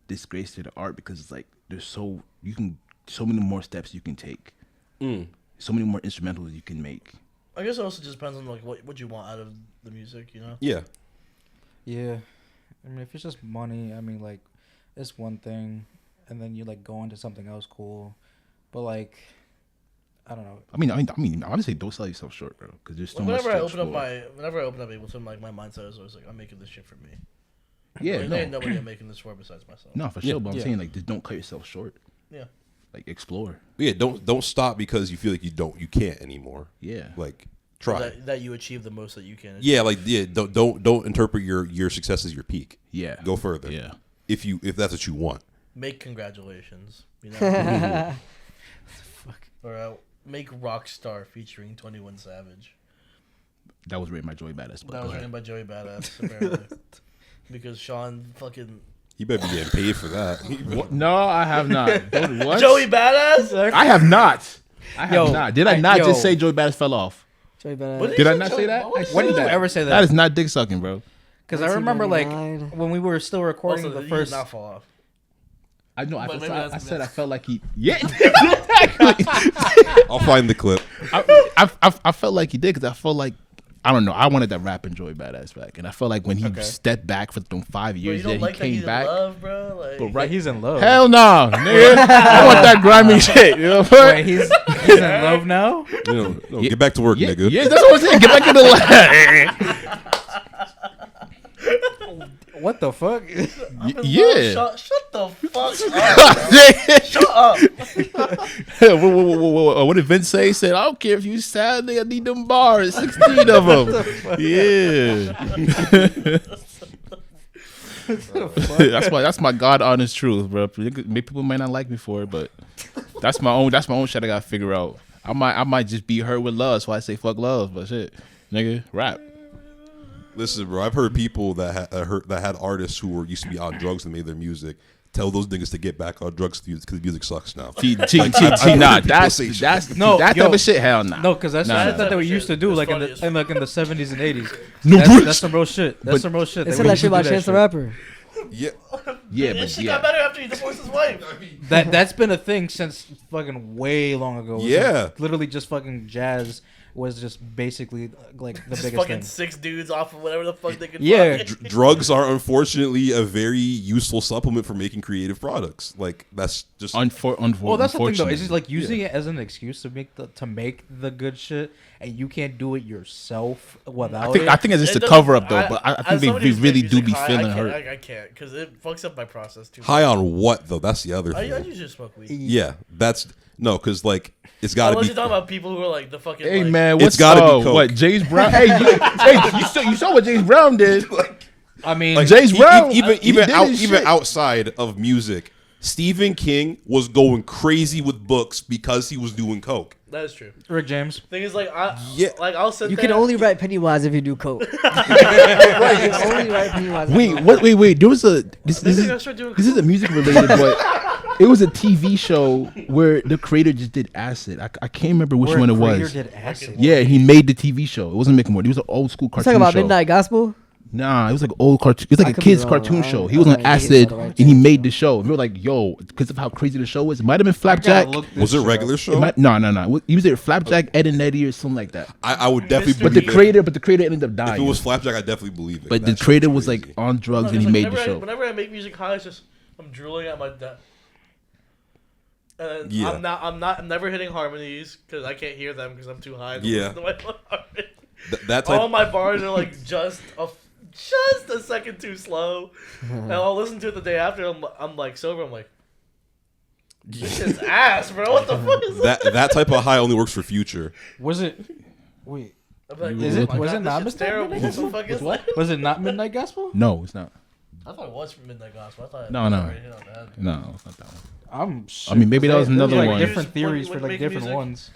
disgrace to the art, because it's like there's so many more steps you can take, so many more instrumentals you can make. I guess it also just depends on like what you want out of the music, you know? Yeah. Yeah. I mean, if it's just money, I mean, like, it's one thing, and then you, like, go into something else cool. But, like, I don't know. I mean, honestly, don't sell yourself short, bro, because there's so much. Whenever I open up Ableton, like, my mindset is always like, I'm making this shit for me. Yeah, Like, no. there ain't nobody I'm making this for besides myself. No, for sure. But I'm Yeah. saying, like, just don't cut yourself short. Yeah. Like, explore. Yeah, don't stop because you feel like you can't anymore. Yeah. Like, try. That you achieve the most that you can. Yeah, like don't interpret your success as your peak. Yeah. Go further. Yeah. If that's what you want. Make congratulations. You know? Or make Rockstar featuring 21 Savage. That was written by Joey Badass. That was written by Joey Badass, apparently. Because Sean fucking... You better be getting paid for that. What? No, I have not. What? Joey Badass? I have not. I have Yo, not. Did I not just say Joey Badass fell off? Joey Badass. What Did I not say that? When did you ever say That that? is not dick sucking, bro. Because I remember, like, 1999. when we were still recording Also, the he first... did not fall off. I know. But maybe I that's- said I felt like he. Yeah, exactly. I'll find the clip. I felt like he did, because I felt like, I don't know. I wanted that rapping Joey Badass back, and I felt like when he stepped back for them 5 Bro, you years, don't then like he that he's came in back. love, bro? Like, But Right, he's in love. Hell no, nigga. I want that grimy shit. You know what? Wait, he's in love now? No, get back to work, Yeah, nigga. yeah, that's what I'm saying. Get back in the lab. What the fuck? Yeah. Shut the fuck up. Shut up. What did Vince say? He said, I don't care if you sad, nigga, I need them bars. 16 of them. Yeah. That's my God honest truth, bro. Maybe people might not like me for it, but that's my own shit I gotta figure out. I might just be hurt with love, so I say fuck love, but shit. Nigga, rap. Listen, bro, I've heard people that had artists who were used to be on drugs and made their music tell those niggas to get back on drugs because the music sucks now. Nah, that's No, that yo, type of shit. Hell nah. No, because that's Nah. shit that they were used to do, It's like funny as in the 70s and 80s. No, That's some real shit. That's some real shit. They They said were that used shit to do about that Chance the shit. Rapper. Yeah, Yeah, This but shit yeah. got better after he divorced his wife. That's been a thing since fucking way long ago. It was Yeah. like literally just fucking jazz was just basically like the Just biggest fucking thing. 6 dudes off of whatever the fuck they could Yeah. fuck. drugs are unfortunately a very useful supplement for making creative products. Like that's just Well, that's the thing though. Unfortunately. It's just like using it as an excuse to make the good shit, and you can't do it yourself without I think it's just a cover up though, but I as think somebody they who's really made do be music high, feeling I hurt. can't, I can't because it fucks up my process too. high on what though. That's the other I thing. usually smoke weed. Yeah, that's no, because like it's got to Unless be. you're talking about people who are like the fucking. Hey like, man, It's what's gotta be coke. what James Brown? Hey, you saw what James Brown did? I mean, Like, James Brown, even he did his even shit. outside of music, Stephen King was going crazy with books because he was doing coke. That is true. Rick James. Thing is, like, Yeah. I'll sit You there. can only write Pennywise if you do coke. You can only write Pennywise. if you do coke. Wait. There was a this Maybe I is gotta start doing this isn't music related, but it was a TV show where the creator just did acid. I can't remember which one it was. Did acid. Yeah, he made the TV show. It wasn't Mick and Morty. It was an old school You cartoon talking about show. Midnight Gospel? Nah, it was like old cartoon. It was I like a could be kids wrong. cartoon I- show. He I was on might hate acid the right and he channel. made the show. And we were like, yo, because of how crazy the show was. It might have been Flapjack. Was it a regular show? No. He was either Flapjack, Ed and Eddie, or something like that. I would definitely. But But the believe it. creator ended up If dying. it was Flapjack, I definitely believe it. But That the shit creator was like crazy. on drugs and It's he like made the whenever show. Whenever I make music high, it's just I'm drooling at my desk. And Yeah. I'm never hitting harmonies because I can't hear them because I'm too high. To Yeah. listen to my own harmony. That type. All my bars are like just a second too slow, and I'll listen to it the day after. I'm like sober. I'm like, this shit's ass, bro. What the fuck is that type of high only works for Future. Was it? Wait. I'm like, Is oh it- my was God, it not this shit's Midnight terrible. What the fuck is that? Was it not Midnight Gospel? No, it's not. I thought it was from Midnight Gospel. I thought No. I already hit on that. No, it's not that one. I mean, maybe that was another like one. different When- theories when for like making different music? ones.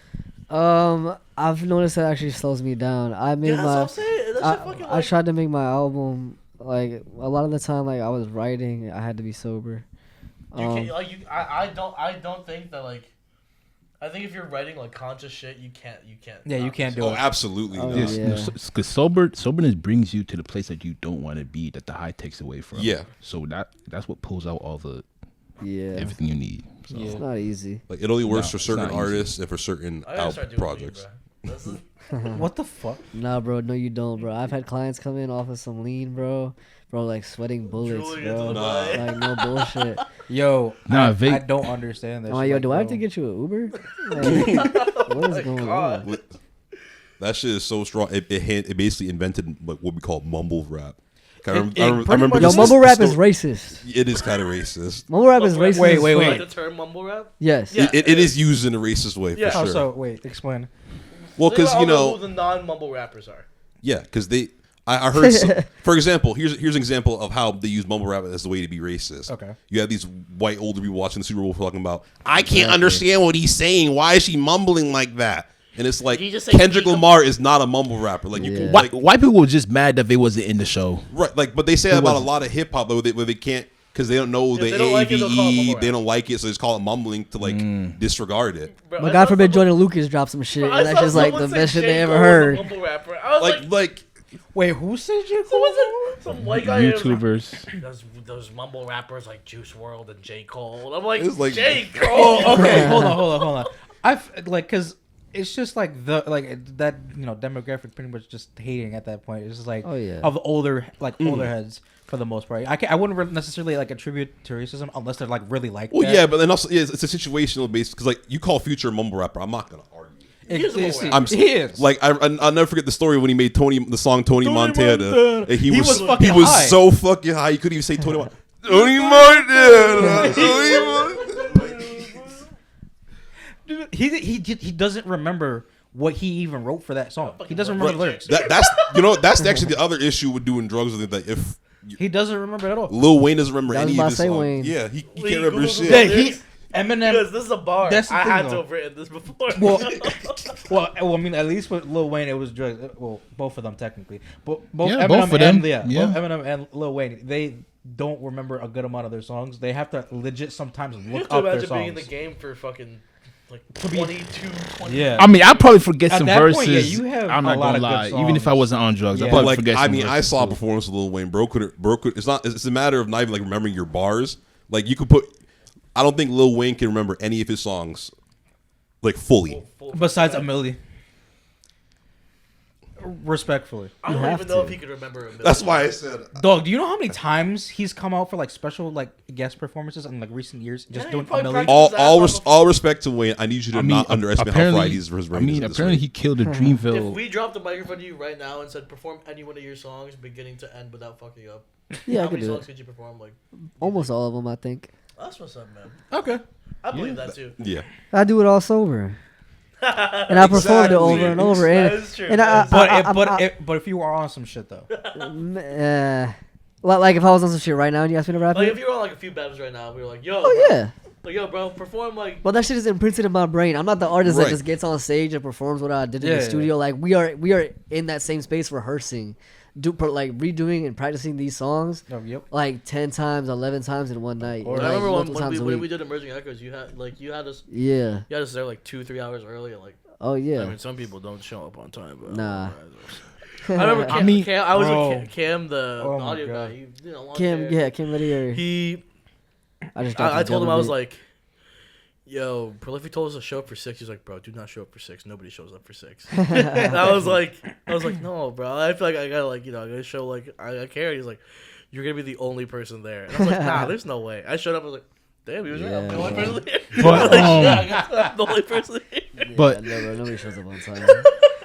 I've noticed that actually slows me down. I made Yeah, that's what my. I'm saying. That shit fucking I like, tried to make my album like a lot of the time. Like I was writing, I had to be sober. you can't, like, I don't think that like I think if you're writing like conscious shit, you can't. Yeah, you can't do Oh, it. absolutely. Oh, no. yeah. Because soberness brings you to the place that you don't want to be, that the high takes away from. Yeah. So that's what pulls out all the everything you need. So. It's not easy. Like it only works No, for it's certain not easy. artists and for certain I gotta start doing projects. weed, bro. This is, What the fuck? Nah, bro. No, you don't, bro. I've had clients come in off of some lean, bro. Bro, like sweating bullets, Drooling into bro. the bud. Like no bullshit. Yo, Nah, I vape- don't understand this. I'm like, yo, Like, do I have bro. to get you an Uber? Like, what is going God. on? That shit is so strong. It basically invented what we call mumble rap. I It remember pretty Yo, much- mumble rap is story- racist. It is kind of racist. Mumble rap is racist. Wait, as wait, fuck. wait. like the term mumble rap. Yes. Yeah. It is used in a racist way Yeah. for How sure. so? Wait, explain. Well, Think because about you all know, who the non-mumble rappers are. yeah, because I heard. For example, here's an example of how they use mumble rap as the way to be racist. Okay. You have these white older people watching the Super Bowl talking about, I can't understand what he's saying. Why is she mumbling like that? And it's like Did he just say Kendrick he- Lamar is not a mumble rapper. Like you can White, white people were just mad that they wasn't in the show. right, like, but they say that about a lot of hip hop where they can't because they don't know the they don't like it, they'll call it mumble AAVE. rap. They don't like it, so they just call it mumbling to like disregard it. Bro, But I God saw forbid someone- Jordan Lucas dropped some shit, bro, I and that's saw just like someone the say best shit J. they ever Cole was a heard. mumble rapper. I was Like Wait, who said you? some white guy. was like, YouTubers. those mumble rappers like Juice WRLD and J. Cole. And I'm like, It's like- J. Cole. Oh, okay. hold on. I've like, cause it's just like that demographic pretty much just hating at that point. It's just like Oh, yeah. of older older heads for the most part. I wouldn't necessarily like attribute to racism unless they're like really like. well, that. yeah, but then also it's a situational basis because like you call Future a mumble rapper, I'm not gonna argue. He is a mumble rapper. I'm he is like I'll never forget the story when he made the song Tony Montana. Montana. And He was fucking he was high. so fucking high you couldn't even say Tony Montana. Tony Montana. Tony Montana. Dude, he doesn't remember what he even wrote for that song. He doesn't remember the lyrics. That's actually the other issue with doing drugs. Is that if He doesn't rember it at all. Lil Wayne doesn't remember I was any about of to his say songs. Wayne. Yeah, he Wait, can't remember Google shit. the Yeah, lyrics? Eminem. Because this is a bar. That's the I thing, had to though. have written this before. Well, I mean, at least with Lil Wayne, it was drugs. Well, both of them technically, both Yeah, Eminem both of them. and Yeah. both Eminem and Lil Wayne, they don't remember a good amount of their songs. They have to legit sometimes you look have to up their imagine songs. being in the game for fucking like To be- 22, 20 Yeah. I mean, I probably forget At some that verses. point, yeah, you have I'm a not lot gonna of lie. good Even if I songs. wasn't on drugs, Yeah. I But probably like, forget I some mean, I verses, saw a too. performance of Lil Wayne. Bro, it's not. It's a matter of not even like remembering your bars. Like you could put. I don't think Lil Wayne can remember any of his songs, like fully. Besides Amelie. Respectfully, I don't have even know to. if he could remember a million. That's why I said. dog. Do you know how many times he's come out for like special like guest performances in like recent years, just Yeah, doing he probably Amelie? practiced- All respect to Wayne. I need you to not underestimate how apparently- fried he's for his I mean, ratings. apparently he killed a If Dreamville. we dropped a microphone to you right now and said perform any one of your songs beginning to end without fucking up, Yeah, I how could many do songs it. could you perform? Like, Almost all of them, I think. that's what's up, man. Okay. I believe that too. Yeah, I do it all sober, and I performed it over and over. That And, is true. and That is But if you were on some shit though, like if I was on some shit right now and you asked me to rap like it, if you were on like a few battles right now, we were like, yo, oh bro, yeah. like yo, bro, perform like. Well, that shit is imprinted in my brain. I'm not the artist Right. that just gets on stage and performs what I did in Yeah, the yeah. studio. Like we are in that same space rehearsing, like redoing and practicing these songs oh, yep. like 10 times, 11 times in one night. Or and, I like, remember multiple times a when week. we did Emerging Echoes, you had us Yeah. there like 2-3 hours early, and like Oh yeah. I mean, some people don't show up on time, but Nah. I remember Cam, I mean, I was bro. with Cam, the Oh my audio God. guy. He, you know, long Kim, hair. yeah, Kim Lydia. He, I just dropped I his told him, I was government. like, yo, Prolific told us to show up for 6. He's like, bro, do not show up for 6. Nobody shows up for 6. And I was like, no, bro. I feel like I gotta I gotta show like I care. He's like, you're gonna be the only person there. And I was like, nah, there's no way. I showed up. I was like, damn, he was right. I'm the only Yeah. person there. But, Like, shit, I guess I'm the only person here. Yeah, but- no, bro, nobody shows up on time.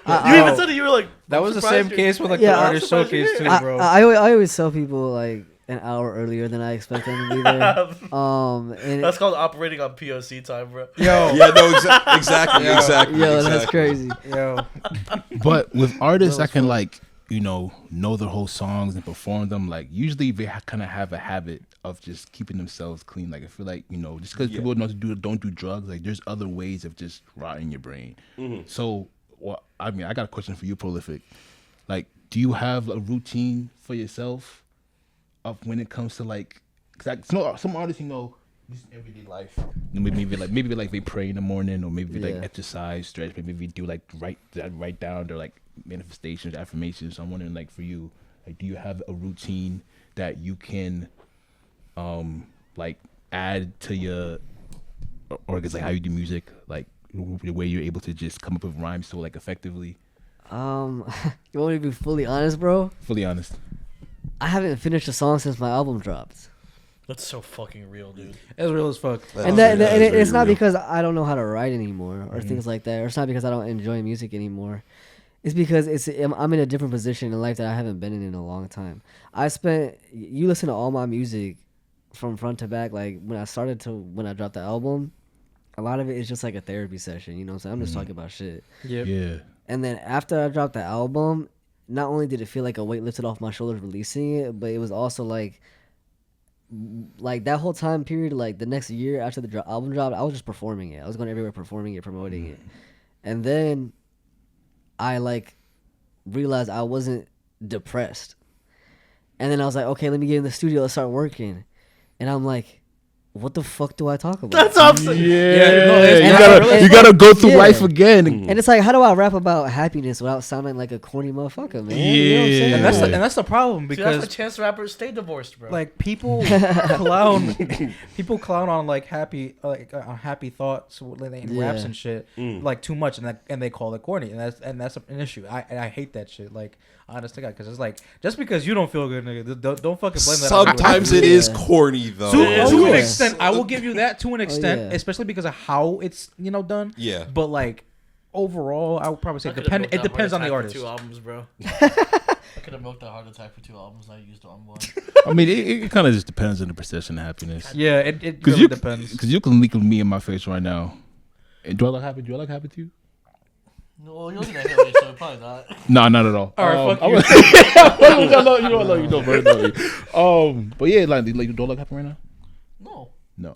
You even said it. You were like, That I'm was the surprised same you're- case with like Yeah, the I'm artist surprised showcase you're too, here. bro. I always tell people like an hour earlier than I expect them to be there. And That's called operating on POC time, bro. Yo, yeah, no, exactly, Yo. exactly. yo, exactly. that's crazy. yo, But with artists That that was can fun. like know their whole songs and perform them, like usually they kind of have a habit of just keeping themselves clean. Like I feel like just because people don't do drugs, like there's other ways of just rotting your brain. So, well, I mean, I got a question for you, Prolific. Like, do you have a routine for yourself of when it comes to like, cause some artists, just everyday life. Maybe like they pray in the morning, or maybe like exercise, stretch. Maybe we do like write down their like manifestations, affirmations. So I'm wondering, like, for you, like, do you have a routine that you can, like, add to your, or it's like how you do music, like the way you're able to just come up with rhymes so like effectively? You want me to be fully honest, bro? Fully honest. I haven't finished a song since my album dropped. That's so fucking real, dude. It's real as fuck. It's not because I don't know how to write anymore or things like that, or it's not because I don't enjoy music anymore. It's because I'm in a different position in life that I haven't been in a long time. You listen to all my music from front to back, like when I started to when I dropped the album, a lot of it is just like a therapy session, you know what I'm saying? I'm just talking about shit. Yep. Yeah. And then after I dropped the album, not only did it feel like a weight lifted off my shoulders releasing it, but it was also like that whole time period, like the next year after the album dropped, I was just performing it. I was going everywhere performing it, promoting it. And then I like realized I wasn't depressed. And then I was like, okay, let me get in the studio, let's start working. And I'm like, what the fuck do I talk about? That's opposite. You gotta go through life again. And it's like, how do I rap about happiness without sounding like a corny motherfucker, man? Yeah. You know what I'm saying? And that's the problem, See, because that's why Chance the Rapper stay divorced, bro. like people clown on like happy thoughts in raps and shit like too much, and they call it corny, and that's an issue. I hate that shit. Like, honest to God, because it's like, just because you don't feel good, nigga, don't fucking blame that. Sometimes it is corny though. To an extent, I will give you that to an extent, yeah. especially because of how it's done. Yeah. But like overall, I would probably say it depends on the artist. 2 albums, bro. I could have milked that heart attack for 2 albums. I used on one. I mean, it kind of just depends on the perception of happiness. Yeah, it really depends. Because you can look at me in my face right now. And do I look happy? Do I look happy to you? No, you're looking at Haley, so probably not. No, not at all. All right, fuck you. You know, very lovely. But yeah, like, do I look happy right now? No.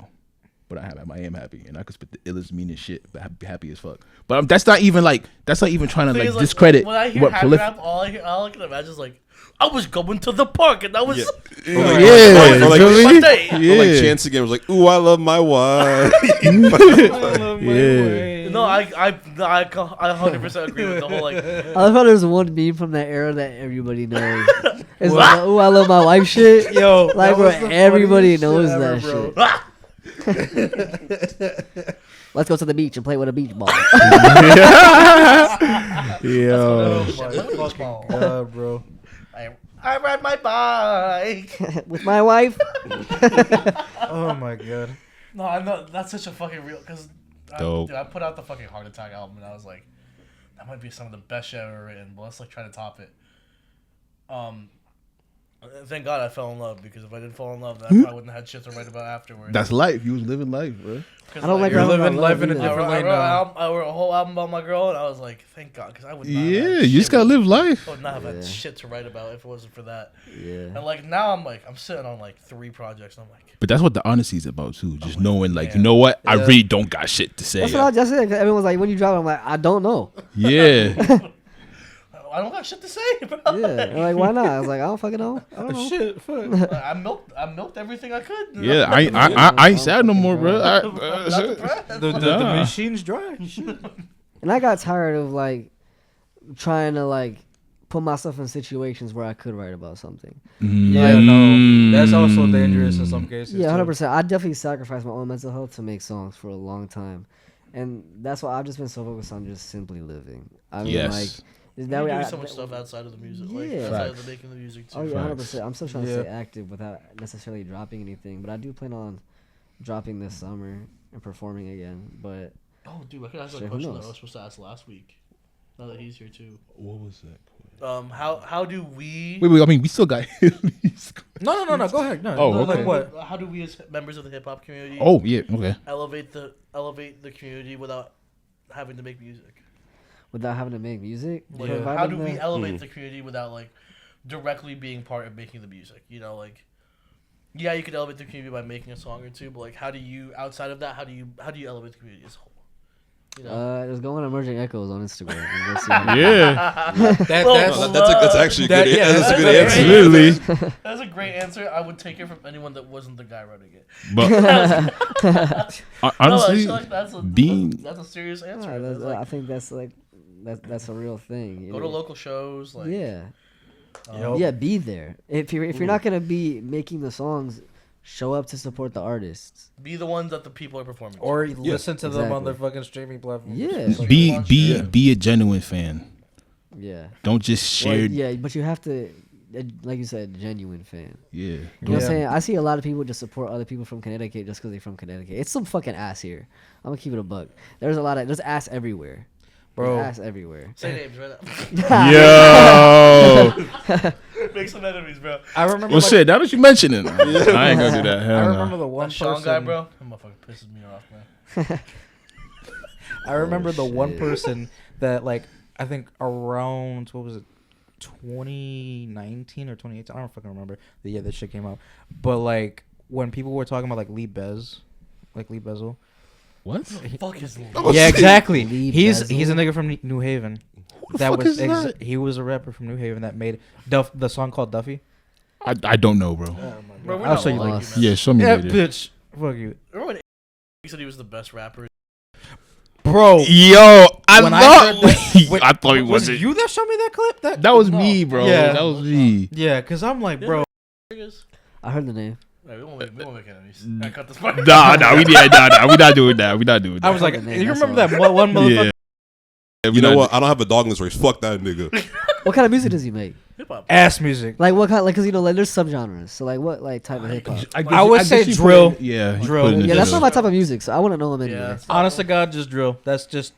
But I am happy, and I could spit the illest, meanest shit, but be happy as fuck. But that's not even trying to like discredit when I hear what happy rap, all I can imagine is like, I was going to the park and I was Or like Chance again was like, ooh, I love my wife. No, I 100% agree with the whole like. I love how there's one meme from that era that everybody knows. It's like, oh, I love my wife shit. Yo, like, bro, everybody knows that shit. Let's go to the beach and play with a beach ball. Yo. Oh my God, bro. I ride my bike with my wife. Oh my God. No, I know that's such a fucking real because I put out the fucking Heart Attack album and I was like, that might be some of the best shit I've ever written, but let's like try to top it. Thank God I fell in love, because if I didn't fall in love, then I probably wouldn't have had shit to write about afterwards. That's life. You was living life, bro. I don't like you're living life in a different way now. I wrote a whole album about my girl, and I was like, thank God, because I would not. Yeah, you just gotta live life. I would not have had shit to write about if it wasn't for that. Yeah. And like now, I'm sitting on like 3 projects, and I'm like. But that's what the honesty is about too. Just knowing, like, you know what, I really don't got shit to say. That's what I just said. Cause everyone's like, when you drop it, I'm like, I don't know. Yeah. I don't got shit to say, bro. Yeah, they're like, why not? I was like, I don't fucking know. I don't know. Shit, fuck. I milked everything I could. Yeah, I ain't sad no more, bro. The machine's dry. And I got tired of like trying to like put myself in situations where I could write about something. Yeah, no, that's also dangerous in some cases. Yeah, 100%. I definitely sacrificed my own mental health to make songs for a long time, and that's why I've just been so focused on just simply living. I mean, like. Is that way? So much stuff outside of the music, like outside of the making the music too. Oh yeah, 100%. I'm still trying to stay active without necessarily dropping anything, but I do plan on dropping this summer and performing again. But dude, I could ask a question that I was supposed to ask last week. Now that he's here too. What was that? How do we? Wait. I mean, we still got. No. Go ahead. No. Okay. Like what? How do we, as members of the hip hop community? Oh yeah. Okay. Elevate the community without having to make music. Without having to make music? Like, how do we elevate the community without like directly being part of making the music? You know, like, yeah, you could elevate the community by making a song or two, but like, how do you outside of that? How do you elevate the community as a whole? You know? Just go on Emerging Echoes on Instagram. And you'll see Yeah, That's actually a good. That's a good answer. absolutely. That's a great answer. I would take it from anyone that wasn't the guy running it. But honestly, no, like, that's a serious answer. Yeah, It's like, I think that's like that's a real thing. go to local shows. Like, Yeah. Yep. Yeah, be there. If you're not gonna be making the songs, show up to support the artists. be the ones that the people are performing. Or listen to them on exactly. their fucking streaming platform. Yeah. be a genuine fan. Yeah. Don't just share. Yeah, but you have to, like you said, genuine fan. Yeah. You know what I'm saying? I see a lot of people just support other people from Connecticut just because they're from Connecticut. It's some fucking ass here. I'm gonna keep it a buck. There's ass everywhere. Bro. There's ass everywhere. Say names right now. Yo. Make some enemies, bro. I remember. Well, shit. Now that you mention it, I ain't gonna do that. Hell I no. remember the one That Sean person. guy, bro. That motherfucker pisses me off, man. I remember the one shit. person that, like, I think around, what was it, 2019 or 2018? I don't fucking remember the year this shit came out. But, like, when people were talking about, like, Lee Bezel. What? Fuck his Yeah, exactly. Lee He's a Bezel? nigga from New Haven. fuck is that? He was a rapper from New Haven that made the song called Duffy. I don't know, bro. Bro, we're I'll not show you like later. you, man. Yeah, show me Yeah, later. bitch. Fuck you, Remember when he said he was the best rapper? bro. Yo, I When I love. heard that- wait, I thought he was wasn't. it you that showed me that clip? That was No. me, bro. Yeah. That was me. Yeah, cause I'm like, bro. Niggas? I heard the name. Right, we won't make enemies. I cut this part. Nah, we not doing that. We not doing that. I was like, the name, you that's remember all. that one motherfucker? Yeah. You know what? I don't have a dog in this race. Fuck that nigga. What kind of music does he make? Hip hop. Ass music. Like what kind? Like, cause like there's subgenres. So like what like type of hip hop? I would say you drill. put in- yeah, you Drill. put in the Yeah, that's drill. not my type of music. So I wouldn't know him anyway. Yeah. Honest to God, just drill. That's his.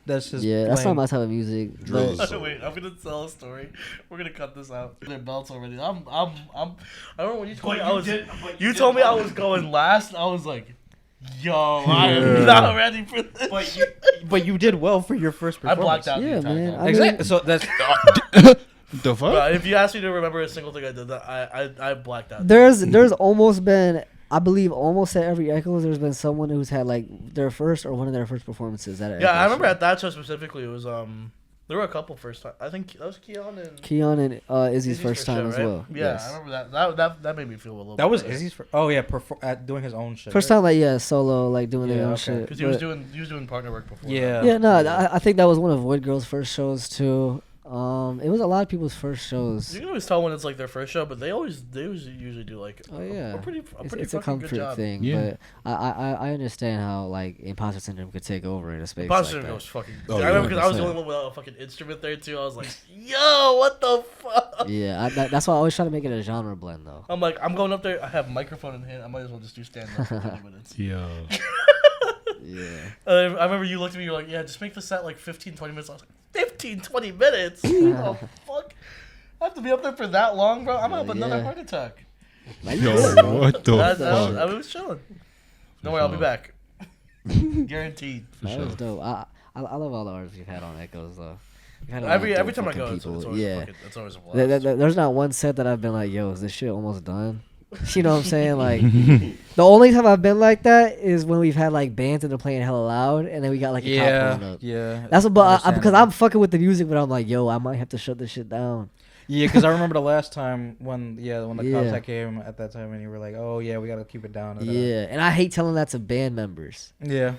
Yeah, that's not lane. my type of music. Drill But is- Wait, I'm gonna tell a story. We're gonna cut this out. Their belts already. I don't know when you told me I was. You told me I was going last. I was like, yo, I am not ready for this. But you did well for your first I performance. blocked out the Yeah, entire man. time. I mean- Exactly. So that's The fuck? But if you ask me to remember a single thing I did, I blacked out. there's almost been, I believe, almost at every Echoes, there's been someone who's had like their first or one of their first performances at an Yeah, I Echoes remember show. at that show specifically. It was there were a couple first time. I think that was Keon and Keon and Izzy's first time show, as right? well. Yeah, Yes. I remember that made me feel a little. that was better. Izzy's. Oh yeah, doing his own shit. First right? time, like solo, like doing their Yeah, own okay. shit. Because he was But- doing partner work before. Yeah. Yeah, no, I think that was one of Void Girl's first shows too. It was a lot of people's first shows. You can always tell when it's like their first show, but they usually do like Oh yeah, a pretty it's a fucking good comfort job. thing. Yeah. But I understand how like imposter syndrome could take over in a space Imposter like Syndrome was that. fucking. Oh, I remember yeah. because I was the only one without a fucking instrument there too. I was like, yo, what the fuck? Yeah, that's why I always try to make it a genre blend though. I'm like, I'm going up there. I have a microphone in hand. I might as well just do stand up for 20 minutes. Yo. Yeah. I remember you looked at me. You're like, yeah, just make the set like 15, 20 minutes. I was like, 15, 20 minutes? Oh fuck! I have to be up there for that long, bro. I'm gonna have another Yeah. heart attack. Yo, what the I fuck? was chilling. Don't worry, I'll be sure. back. Guaranteed. That was dope. I love all the artists we've had on Echoes though. We've had a lot of Every dope time I fucking go, it's people. always yeah. it's always a blast. There's not one set that I've been like, yo, is this shit almost done? You know what I'm saying? Like, the only time I've been like that is when we've had like bands and they're playing hella loud, and then we got like a cop pulling up. yeah. That's what, but because Understandable. I'm fucking with the music, but I'm like, yo, I might have to shut this shit down. Yeah, because I remember the last time when the Yeah. cops that came at that time and you were like, oh yeah, we gotta keep it down. Yeah, and I hate telling that to band members. Yeah.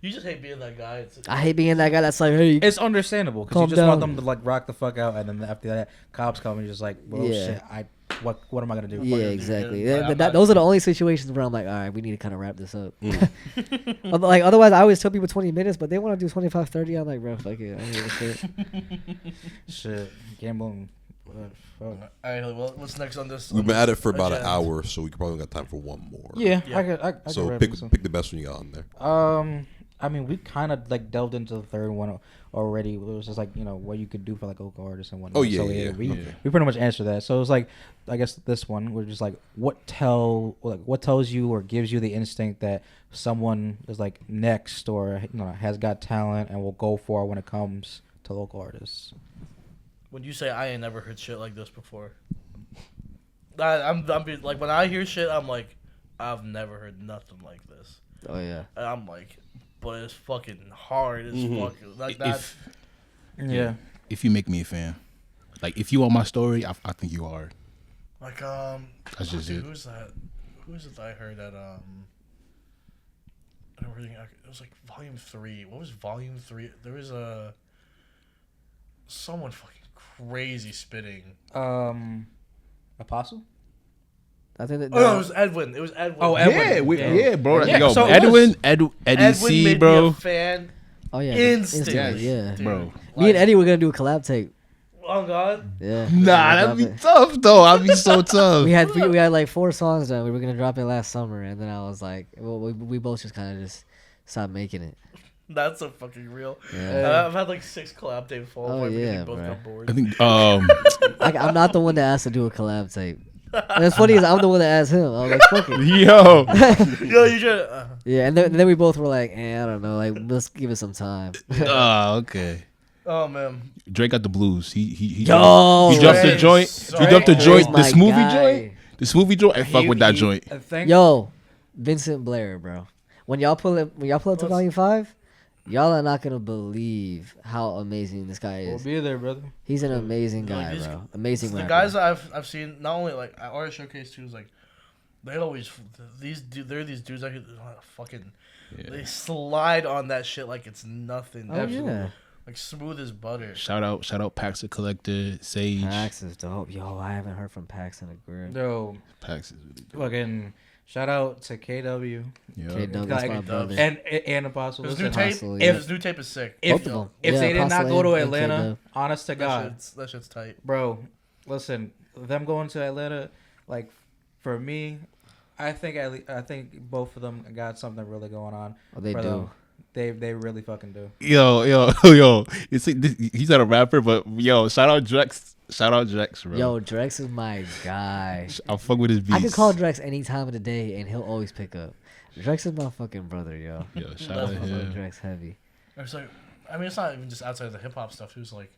You just hate being that guy. I hate being that guy that's like, hey, It's understandable because you Calm just want down. them to like rock the fuck out, and then after that, cops come and you're just like, well, Yeah. shit, what am I gonna do? yeah, do, exactly. yeah. I'm not- Those are the only situations where I'm like, all right, we need to kind of wrap this up. Mm. Like, otherwise, I always tell people 20 minutes, but they want to do 25, 30. I'm like, bro, fuck it. I don't give a shit. Shit, gambling. Fuck. All right, well, what's next on this? We've been at it for about an agenda? hour, so we probably got time for one more. Yeah, Yeah. I So could wrap pick this up. pick the best one you got on there. I mean, we kind of like delved into the third one already. It was just like what you could do for like local artists and whatnot. Oh, yeah, so, yeah. We Okay. we pretty much answered that. So it was like, I guess this one we're just like, what tells you or gives you the instinct that someone is like next or has got talent and will go for when it comes to local artists. When you say I ain't never heard shit like this before, I'm like when I hear shit, I'm like, I've never heard nothing like this. Oh, yeah. And I'm like, but it's fucking hard as fucking like that. Yeah. If you make me a fan, like if you on my story, I think you are. Like That's just it. who's that? Who is it that I heard at I don't really. It was like Volume 3. What was Volume 3? There was someone fucking crazy spitting. Apostle. I think that. Oh no, it was Edwin. It was Edwin. Oh, Edwin. Yeah, bro. Yeah, Yo, so it Edwin, was. Eddie C, made me bro. a fan. Oh yeah, Instantly. yeah. Dude. Bro. Me and Eddie were gonna do a collab tape. Oh God. Yeah. Nah, that'd be tough though. I'd be so tough. We had like 4 songs done. We were gonna drop it last summer, and then I was like, well, we both just kind of just stopped making it. That's so fucking real. Yeah. I've had like 6 collab tapes fall Oh, apart because yeah, we both bro. got bored. I think I'm not the one that asked to do a collab tape. And it's funny is I'm the one that asked him. I was like, fuck it. yo. Yo, you should. Yeah, and then we both were like, I don't know, like let's give it some time. Okay. Oh man. Drake got the blues. He Yo, he dropped the Drake joint. is He dropped the so joint. my The smoothie guy. joint. The smoothie joint. I fuck with that joint. I think. Yo, Vincent Blair, bro. When y'all pull up to Volume 5, y'all are not gonna believe how amazing this guy We'll is. be there, brother. He's an amazing Like, guy, these- bro. Amazing The rapper. guys that I've seen not only like at Artist Showcase too is like they always they're these dudes that fucking they slide on that shit like it's nothing. Oh yeah, Like smooth as butter. Shout out Pax the Collector, Sage. Pax is dope. Yo, I haven't heard from Pax in a grip. Yo, Pax is really good. fucking shout out to KW Yeah. K-Dub, that's my Like, brother. and Apostle. His Listen, new tape, Apostle, yeah. his new tape is sick. if Both of them. if Yeah, they did not Apostle go to and Atlanta, K-Dub. honest to God, That shit's tight. bro, listen, them going to Atlanta, like for me, I think both of them got something really going on. Oh, they for do. them. They really fucking do. Yo. You see, he's not a rapper, but yo, shout out Drex. Shout out Drex, bro. Yo, Drex is my guy. I'll fuck with his beats. I could call Drex any time of the day, and he'll always pick up. Drex is my fucking brother, yo. Yo, shout That's out what's him. Drex heavy. It's like, I mean, it's not even just outside of the hip hop stuff. It was like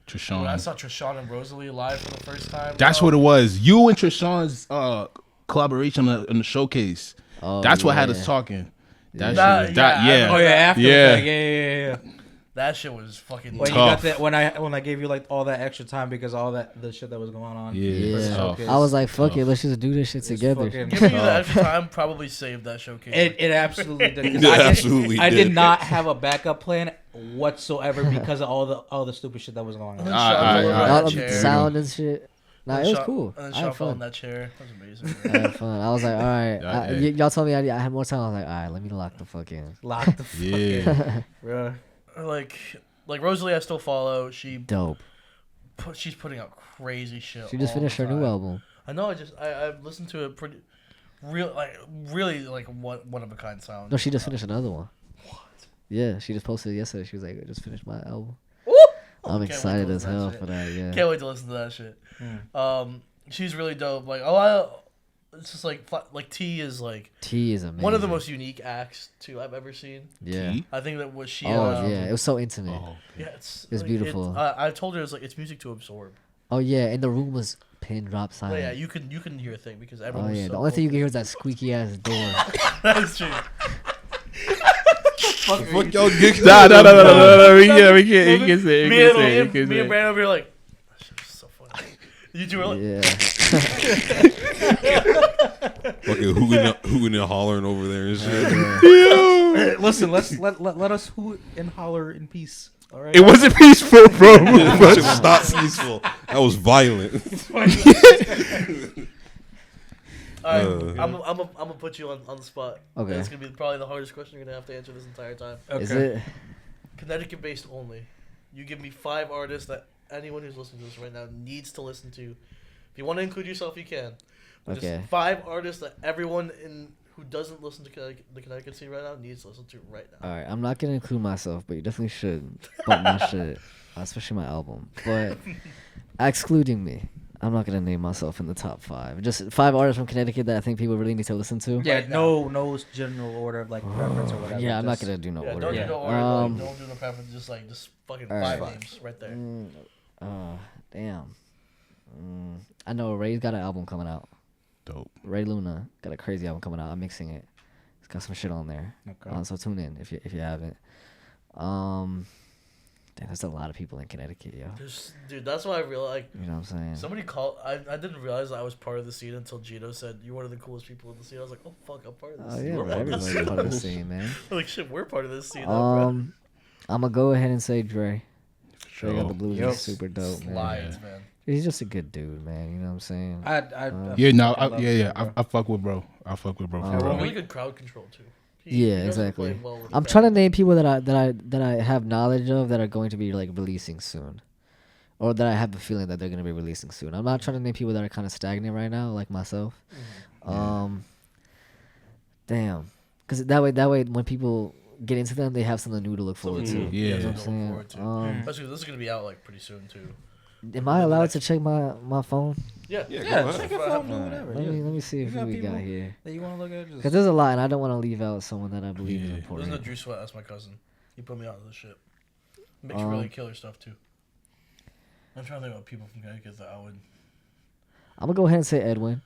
when I Trishawn. saw Trishawn and Rosalie live for the first time. That's what it was. You and Trishawn's collaboration on the showcase. Oh, That's what had yeah. us talking. That That- shit. That, yeah, I yeah. know Oh yeah, after Yeah. the fact, yeah. That shit was fucking. When you Tough. got that, when I gave you like all that extra time because all that the shit that was going on. Yeah. Yeah, Tough. I was like, fuck Tough. it, let's just do this shit It's together. fucking Giving you tough. that extra time probably saved that showcase. It absolutely did. 'cause It I did- absolutely I did. did not have a backup plan whatsoever because of all the stupid shit that was going And then on. Sean Alright, fell over alright. that All of the chair. sound and shit. Nah, And it was Sean- cool. And then I Sean had fell in fun. that chair. That was amazing. I had fun. I was like, all right. Yeah. Y'all told me I had more time. I was like, all right, let me lock the fuck in. Lock the fuck Yeah. in, bro. Like Rosalie, I still follow. Dope. She's putting out crazy shit. She just all finished the her new time. album. I know. I listened to it pretty, really like one of a kind sound. No, she just finished another one. What? Yeah, she just posted it yesterday. She was like, I just finished my album. Woo! I'm Can't wait to excited as listen to that hell shit. for that. Yeah. Can't wait to listen to that shit. Mm. She's really dope. Like a lot of, it's just like T is like T is amazing. one of the most unique acts too I've ever seen. Yeah. T? I think that what she. Oh yeah, it was so intimate. Oh, Yeah, it's It's like, beautiful. I told her it's like it's music to absorb. Oh yeah, and the room was pin drop But silent. yeah, you can hear a thing because Oh everyone. yeah, the only thing you can hear is that squeaky ass door. That's true. Fuck y'all gigs. Nah. We can't say Me and Brandon over here like. That shit was so funny. You two were like. Yeah. Fucking hooting and hollering over there and shit. Hey, listen, let us hoot and holler in peace. All right. It wasn't peaceful, bro. That shit was not peaceful. That was violent. All right, I'm gonna put you on the spot. Okay. And it's gonna be probably the hardest question you're gonna have to answer this entire time. Is it? Connecticut based only. You give me 5 artists that anyone who's listening to this right now needs to listen to. If you want to include yourself, you can. But Okay. Just 5 artists that everyone who doesn't listen to the Connecticut scene right now needs to listen to right now. All right, I'm not gonna include myself, but you definitely should bump my shit, especially my album. But excluding me, I'm not gonna name myself in the top 5. Just 5 artists from Connecticut that I think people really need to listen to. Yeah, Right now. no general order of like preference or whatever. Yeah, I'm not just- gonna do no Yeah, order. don't do Yeah. no order. Don't do no preference. Just fucking All 5 right. names right there. Damn. I know Ray's got an album coming out. Dope. Ray Luna got a crazy album coming out. I'm mixing it. It's got some shit on there. Okay. So tune in if you haven't. Damn, there's a lot of people in Connecticut, yo. Dude, that's why I realized. You know what I'm saying? Somebody called. I didn't realize I was part of the scene until Gino said you're one of the coolest people in the scene. I was like, oh fuck, I'm part of this. Oh scene. yeah, bro. Everybody's part of the scene, man. Like shit, we're part of this scene. I'm gonna go ahead and say Dre. Sure. Dre got the blues. Yep. Is super dope, man. Slides, man. He's just a good dude, man. You know what I'm saying? I Yeah, no, fucking love Dre, bro. I fuck with bro. I fuck with bro. For Oh. real. Really good crowd control too. Yeah, he doesn't exactly. play well with I'm the trying to crowd. name people that I have knowledge of that are going to be like releasing soon, or that I have a feeling that they're going to be releasing soon. I'm not trying to name people that are kind of stagnant right now, like myself. Damn, because that way when people get into them, they have something new to look forward to. Yeah. You know what I'm Something to look saying? forward to. Especially this is gonna be out like pretty soon too. Am I allowed to check my phone? Yeah, Yeah, go Yeah, ahead. check your phone, do whatever. Let yeah. me see You if got we got people here. that you want to look at? Just Because there's a lot, and I don't want to leave out someone that I believe is Yeah. important. Listen to Drew Sweat. That's my cousin. He put me out of this shit. Makes really killer stuff too. I'm trying to think about people from Connecticut that I would. I'm gonna go ahead and say Edwin.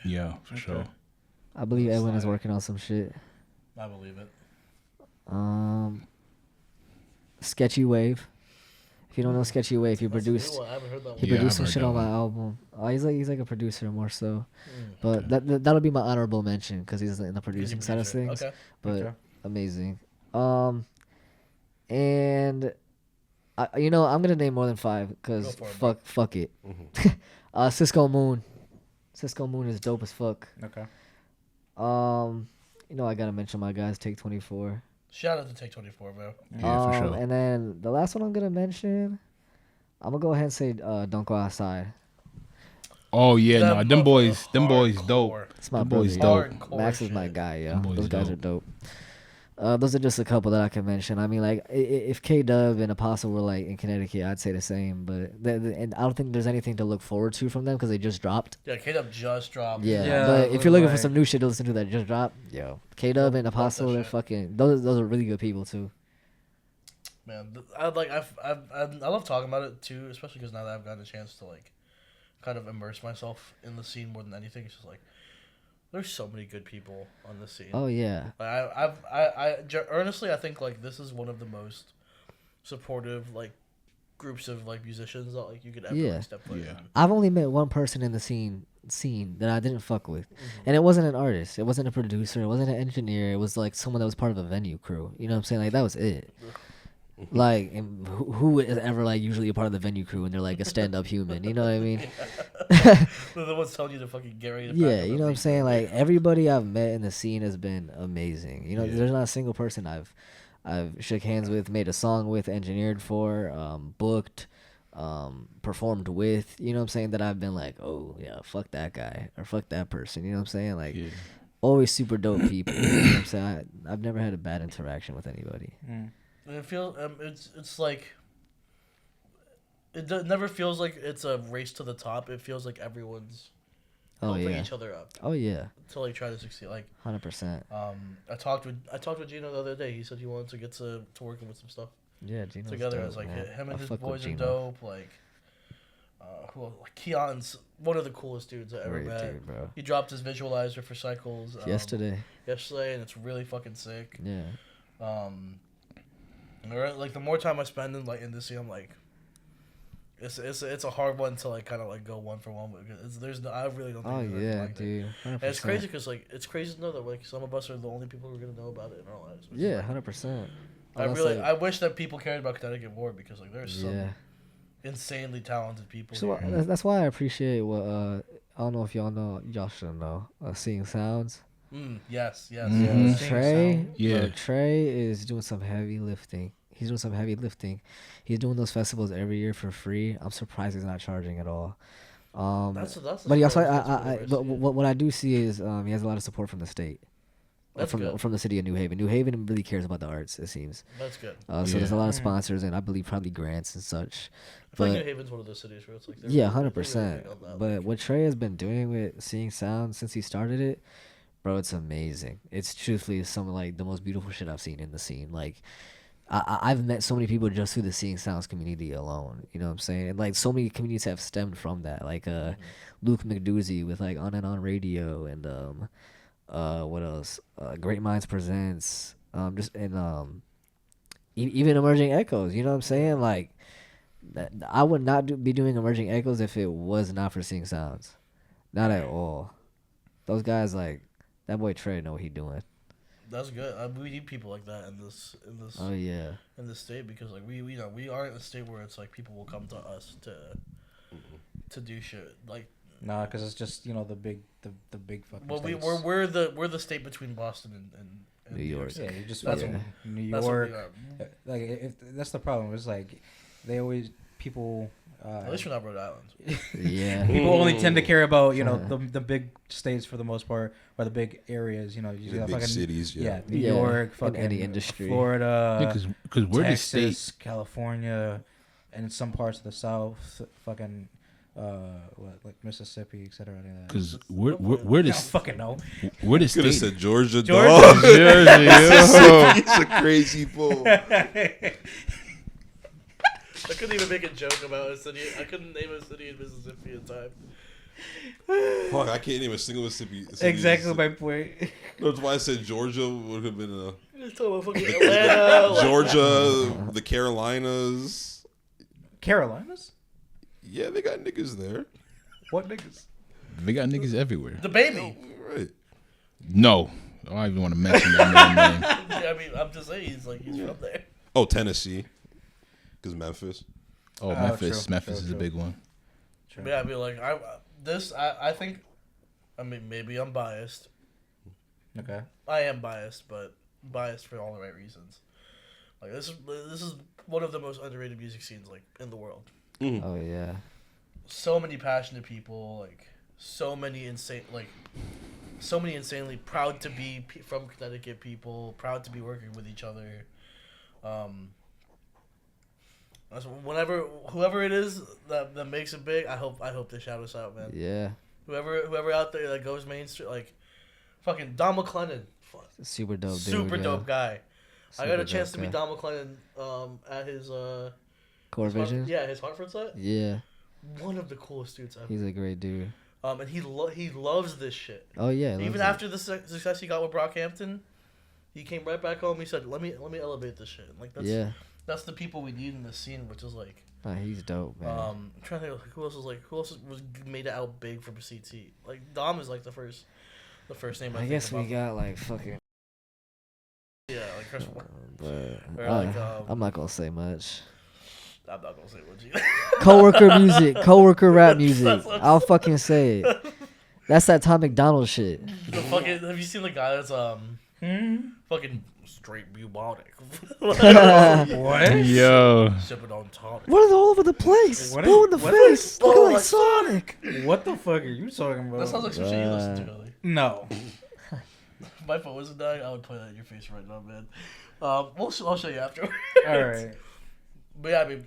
Yeah, for sure. I believe That's Edwin is fire. working on some shit. I believe it. Sketchy Wave. If you don't know Sketchy Wave, he That's a new produced one. I haven't heard that he one. Yeah, produced I've some heard shit that on my one. album. He's like a producer more so, but that'll be my honorable mention because he's in the producing side of producer. things. Okay. But Okay. amazing. And I'm gonna name more than 5 because Go for it, fuck it. Cisco Moon. Cisco Moon is dope as fuck. okay. I gotta mention my guys Take 24. Shout out to Take 24, bro. Yeah, for sure. And then the last one I'm gonna mention, I'm gonna go ahead and say Don't Go Outside. Oh yeah, no, them boys hardcore. dope. It's my Them brother. boys yo. dope. Hardcore Max is my shit. guy, yo. Them boys Those guys dope. are dope. Those are just a couple that I can mention. I mean, like, if K Dub and Apostle were like in Connecticut, I'd say the same. But and I don't think there's anything to look forward to from them because they just dropped. Yeah, K-Dub just dropped. Yeah, Yeah, but it if you're was looking for like- some new shit to listen to that just dropped, yo, K Dub and Apostle, they're shit. fucking. Those are really good people too. Man, I love talking about it too, especially because now that I've gotten a chance to like, kind of immerse myself in the scene more than anything. It's just like, there's so many good people on the scene. Oh yeah, Like honestly, I think like this is one of the most supportive like groups of like musicians that like you could ever Yeah. like, step foot Yeah. in. I've only met one person in the scene that I didn't fuck with, and it wasn't an artist, it wasn't a producer, it wasn't an engineer, it was like someone that was part of a venue crew. You know what I'm saying? Like that was it. Like, and who is ever like usually a part of the venue crew and they're like a stand-up human? You know what I mean? They're the ones telling you to fucking get ready to pack Yeah, up you and know what I'm leave. saying? Like everybody I've met in the scene has been amazing. You know, there's not a single person I've shook hands with, made a song with, engineered for, booked, performed with. You know what I'm saying? That I've been like, oh yeah, fuck that guy or fuck that person. You know what I'm saying? Like Yeah. always super dope people. You know what I'm saying? I've never had a bad interaction with anybody. And it feels it's like never feels like it's a race to the top. It feels like everyone's Oh helping yeah. each other up Oh yeah. to like try to succeed. Like 100%. I talked with Gino the other day. He said he wanted to get to working with some stuff Yeah, Gino's together. dope, I was like, man. him I and his fuck with boys are Gino. dope. Like, who else? Like Keon's one of the coolest dudes I ever Great met. dude, bro. He dropped his visualizer for cycles Yesterday. and it's really fucking sick. Yeah. Like the more time I spend in like in this scene, I'm like, it's a hard one to like kind of like go one for one with because I really don't think Oh there's anything yeah, like that. dude. 100%. And it's crazy because like it's crazy to know that like some of us are the only people who are gonna know about it in our lives. which is, Yeah, like, 100%. I wish that people cared about Connecticut more because like there's some Yeah. insanely talented people. So here. that's why I appreciate what I don't know if y'all should know. Seeing Sounds. Yes. Mhm. Seeing Trey, Sound. Yeah. bro, Trey is doing some heavy lifting. He's doing some heavy lifting. He's doing those festivals every year for free. I'm surprised he's not charging at all. That's But he also, that's but what I do see is he has a lot of support from the state. That's from good. from the city of New Haven. New Haven really cares about the arts, it seems. That's good. So there's a lot of Mhm. sponsors and I believe probably grants and such. I feel like But New Haven's one of those cities where it's like they're yeah, really- they're really 100%. big on that. But what Trey has been doing with Seeing Sound since he started it, bro, it's amazing. It's truthfully some of like the most beautiful shit I've seen in the scene. Like I've met so many people just through the Seeing Sounds community alone. You know what I'm saying? And, like so many communities have stemmed from that. Like Luke McDoozy with like On and On Radio and What else? Great Minds Presents. Just and even Emerging Echoes. You know what I'm saying? Like, I would not be doing Emerging Echoes if it was not for Seeing Sounds. Not at all. Those guys, like, that boy Trey know what he doing. That's good. We need people like that in this Oh yeah. in this state, because like we we are in a state where it's like people will come to us to do shit like. Nah, because it's just the big fucking. Well, states. we're the state between Boston and New York. Yeah, you just That's fucking what- New that's what we York. are. Like if that's the problem. It's like they always people. At least we're not Rhode Island. Yeah. People only tend to care about the big states for the most part, or the big areas. You The got big fucking cities, yeah. New Yeah, York, in fucking any industry. Florida, Because we're the Texas, state. California, and some parts of the South, fucking like Mississippi, etc. Because we're I the don't fucking know. we're the Could have state. said Georgia, Georgia. dog. Jersey, yo. He's a crazy fool. I couldn't even make a joke about a city. I couldn't name a city in Mississippi in time. Fuck, I can't name a single Mississippi. Exactly my point. That's why I said Georgia would have been a Let's talk about fucking Atlanta. like- Georgia, the Carolinas. Carolinas? Yeah, they got niggas there. What niggas? They got niggas everywhere. the baby. Right. No, I don't even want to mention that man's name. I mean, I'm just saying he's from there. Oh, Tennessee. Because Memphis. Oh, Oh, Memphis. true, Memphis true, is a true. big one. Sure. But yeah, I mean, like I think, I mean, maybe I'm biased. Okay. I am biased, but biased for all the right reasons. Like this is one of the most underrated music scenes like in the world. Oh yeah. So many passionate people, like so many insanely proud to be from Connecticut people, proud to be working with each other. Whoever it is that makes it big, I hope they shout us out, man. Yeah. Whoever out there that goes mainstream, like fucking Don McLennan, Super dope dude. super yeah. dope guy. I got a Super chance to dope meet guy. Don McLennan at his Core his Vision. his Hartford set. Yeah. One of the coolest dudes ever. He's a great dude. And he loves this shit. Oh yeah. Even loves it. after the success he got with Brockhampton, he came right back home. He said, "Let me elevate this shit." Like that's the people we need in the scene, which is like. Nah, he's dope, man. I'm trying to think of who else was made it out big from CT. Like Dom is like the first name. I guess we got like fucking. Yeah, like Chris. But Or like, I'm not gonna say much. I'm not gonna say what you. Coworker music, coworker rap music. That's what I'm I'll fucking say it. That's that Tom McDonald shit. The fucking. Have you seen the guy that's fucking straight bubonic? What? Yo. Sipping on tonic. Running all over the place, What blue is- in the what face, Oh, looking like like Sonic. What the fuck are you talking about? That sounds like some shit you listen to, Ellie. No. If my phone wasn't dying, I would play that in your face right now, man. I'll show you afterwards. All right. But yeah, I mean,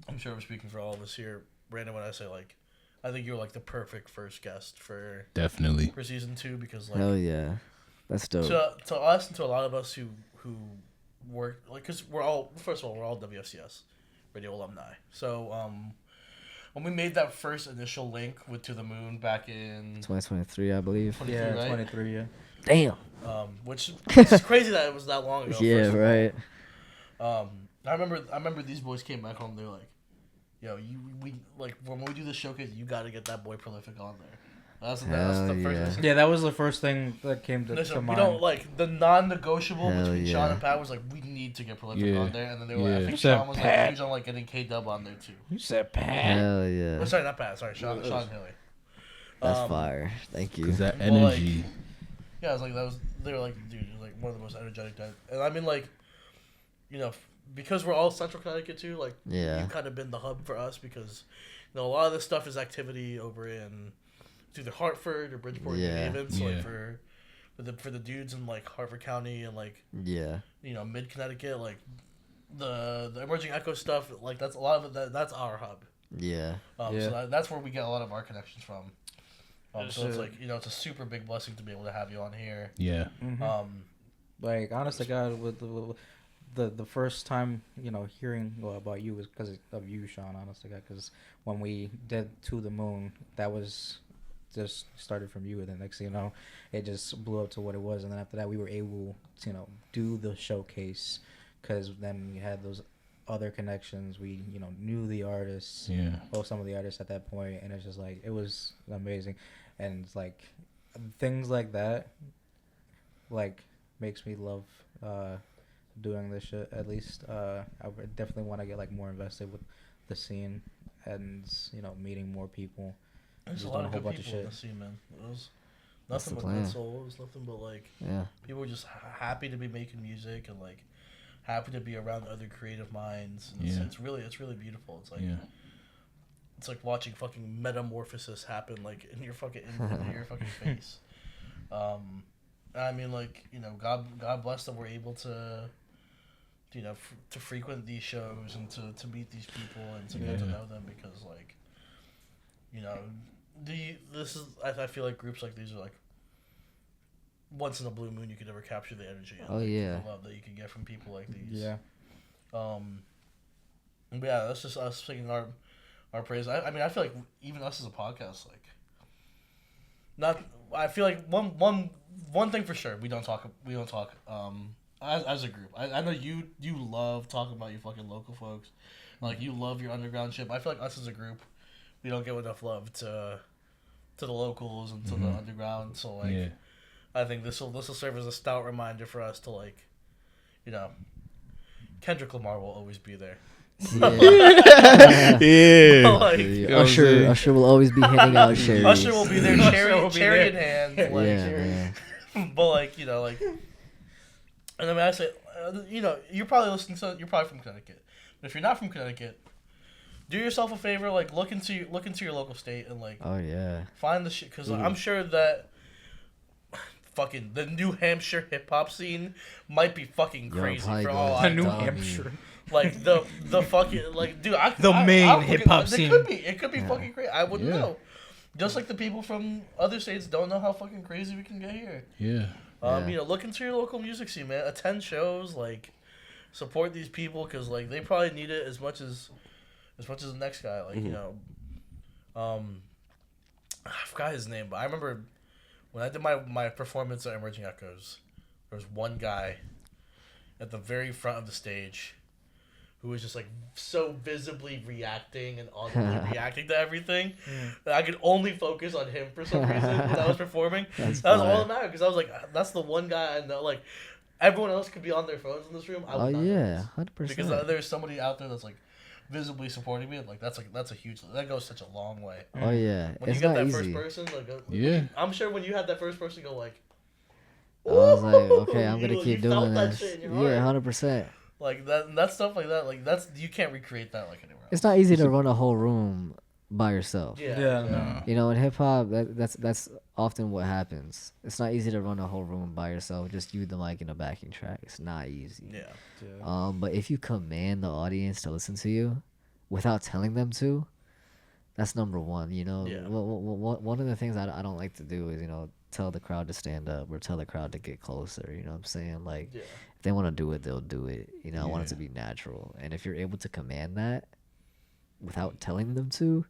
I'm sure I'm speaking for all of us here, Brandon, when I say like, I think you're like the perfect first guest for Definitely. season 2, because like Hell yeah, that's dope. to us and to a lot of us who work like, because we're all WFCS radio alumni. So when we made that first initial link with To the Moon back in 2023, I believe. 23, Yeah, right? 23. Yeah. Damn. Which is crazy that it was that long ago. Yeah, first of all. right. I remember these boys came back home. They're like, "Yo, we like when we do the showcase, you got to get that boy Prolific on there." That's the Hell first. yeah. Yeah, that was the first thing that came to Listen, we mind. don't like the non-negotiable Hell between yeah. Sean and Pat was like, we need to get Prolific Yeah. on there, and then they were like, I Yeah. think Said Sean was Pat. like huge on like getting K Dub on there too. You said Pat. Hell yeah. Oh, sorry, not Pat. Sorry, Sean and Haley. That's fire. Thank you. Cause that Well, like, energy. Yeah, I was like, they were like, dude, you're like one of the most energetic guys. And I mean, like, because we're all Central Connecticut too, like, Yeah. you've kind of been the hub for us, because, a lot of this stuff is activity over in it's either Hartford or Bridgeport, New Yeah. Haven. So, Yeah. like, for the dudes in, like, Hartford County and, like, Yeah. mid Connecticut, like, the Emerging Echo stuff, like, that's a lot of it, that's our hub. Yeah. Yeah. So that's where we get a lot of our connections from. So it's So- like, it's a super big blessing to be able to have you on here. Yeah. Like, honest to God, with the first time hearing about you was because of you, Sean. Honest to God, because when we did To the Moon, that was just started from you, and then next thing you know, it just blew up to what it was. And then after that, we were able to, you know, do the showcase, because then we had those other connections. We, you know, knew the artists, some of the artists at that point, and it's just like, it was amazing. And it's like things like that, like, makes me love doing this shit. At least I would definitely want to get like more invested with the scene, and, you know, meeting more people. There's a Just lot doing of a whole good bunch of people in shit. the scene, man. It was That's the nothing but plan. good soul. It was nothing but like people were just happy to be making music and like happy to be around other creative minds. And it's really beautiful. It's like it's like watching fucking metamorphosis happen like in your fucking in your fucking face. I mean, like, you know, God bless that we're able to, you know, to frequent these shows and to meet these people and to get to know them, because, like, you know, I feel like groups like these are like once in a blue moon you could ever capture the energy and the love that you can get from people like these. But yeah, that's just us singing our praise. I mean, I feel like even us as a podcast, like, not. I feel like one thing for sure, we don't talk as a group. I know you love talking about your fucking local folks, like you love your underground shit. But I feel like us as a group, we don't give enough love to the locals and to the underground. So like, I think this will serve as a stout reminder for us to, like, you know, Kendrick Lamar will always be there. Yeah. Usher will always be hitting out cherries. Usher will be there, cherry in hand. Like, Yeah. but like, you know, like, and I mean, I say, you know, you're probably from Connecticut. But if you're not from Connecticut, do yourself a favor, like look into your local state and like, find the shit, because I'm sure that fucking the New Hampshire hip hop scene might be fucking crazy for all I know. New Hampshire. Like the fucking, like, dude, main hip hop scene. It could be fucking crazy. I wouldn't know. Just like the people from other states don't know how fucking crazy we can get here. Yeah. You know, look into your local music scene, man. Attend shows, like, support these people, because like they probably need it as much as the next guy. Like, you know, I forgot his name, but I remember when I did my performance at Emerging Echoes, there was one guy at the very front of the stage who was just like so visibly reacting and audibly reacting to everything that I could only focus on him for some reason when I was performing. That was all that mattered, because I was like, that's the one guy I know. Like, everyone else could be on their phones in this room. I would not know this. 100%. Because there's somebody out there that's like visibly supporting me. Like that's a huge. That goes such a long way. Oh yeah, When it's you get not that easy. first person, like Yeah. I'm sure when you had that first person go like, I was like, okay, I'm gonna you keep felt doing that this. shit in your Yeah, heart. 100%. like that stuff like that, like that's, you can't recreate that like anywhere else. It's not easy to run a whole room by yourself. Yeah. You know, in hip hop, that's often what happens. It's not easy to run a whole room by yourself, just you, the mic, and a backing track. It's not easy. Yeah. But if you command the audience to listen to you without telling them to, that's number one. You know, Yeah. one of the things I don't like to do is, you know, tell the crowd to stand up or tell the crowd to get closer. You know what I'm saying? Like, Yeah. if they want to do it, they'll do it. You know, I want it to be natural. And if you're able to command that without telling them to,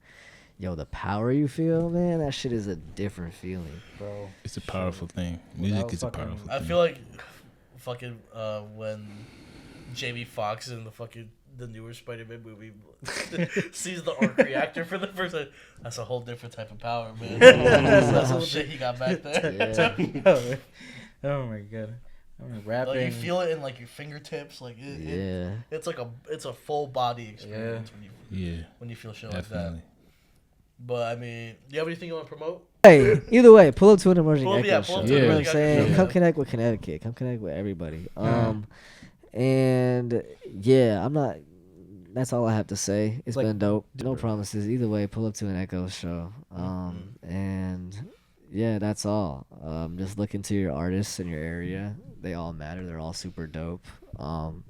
yo, the power you feel, man, that shit is a different feeling. Bro. It's a powerful thing. Music is a fucking- powerful I thing. feel like fucking when Jamie Foxx in the newer Spider-Man movie sees the arc reactor for the first time, that's a whole different type of power, man. That's some shit he got back there. Yeah. Oh my god. I mean, rapping. Like, you feel it in like your fingertips, like it's like it's a full body experience when you feel shit like Definitely. that. But I mean, do you have anything you want to promote? Hey, either way, pull up to an Emerging Pull up- Echo yeah, show. pull up to You an know what I'm Emerging saying? Echo show. Come connect with Connecticut. Come connect with everybody. And yeah, that's all I have to say. It's Like, been dope. No promises. Either way, pull up to an Echo show. And yeah, that's all. Just look into your artists in your area. They all matter. They're all super dope.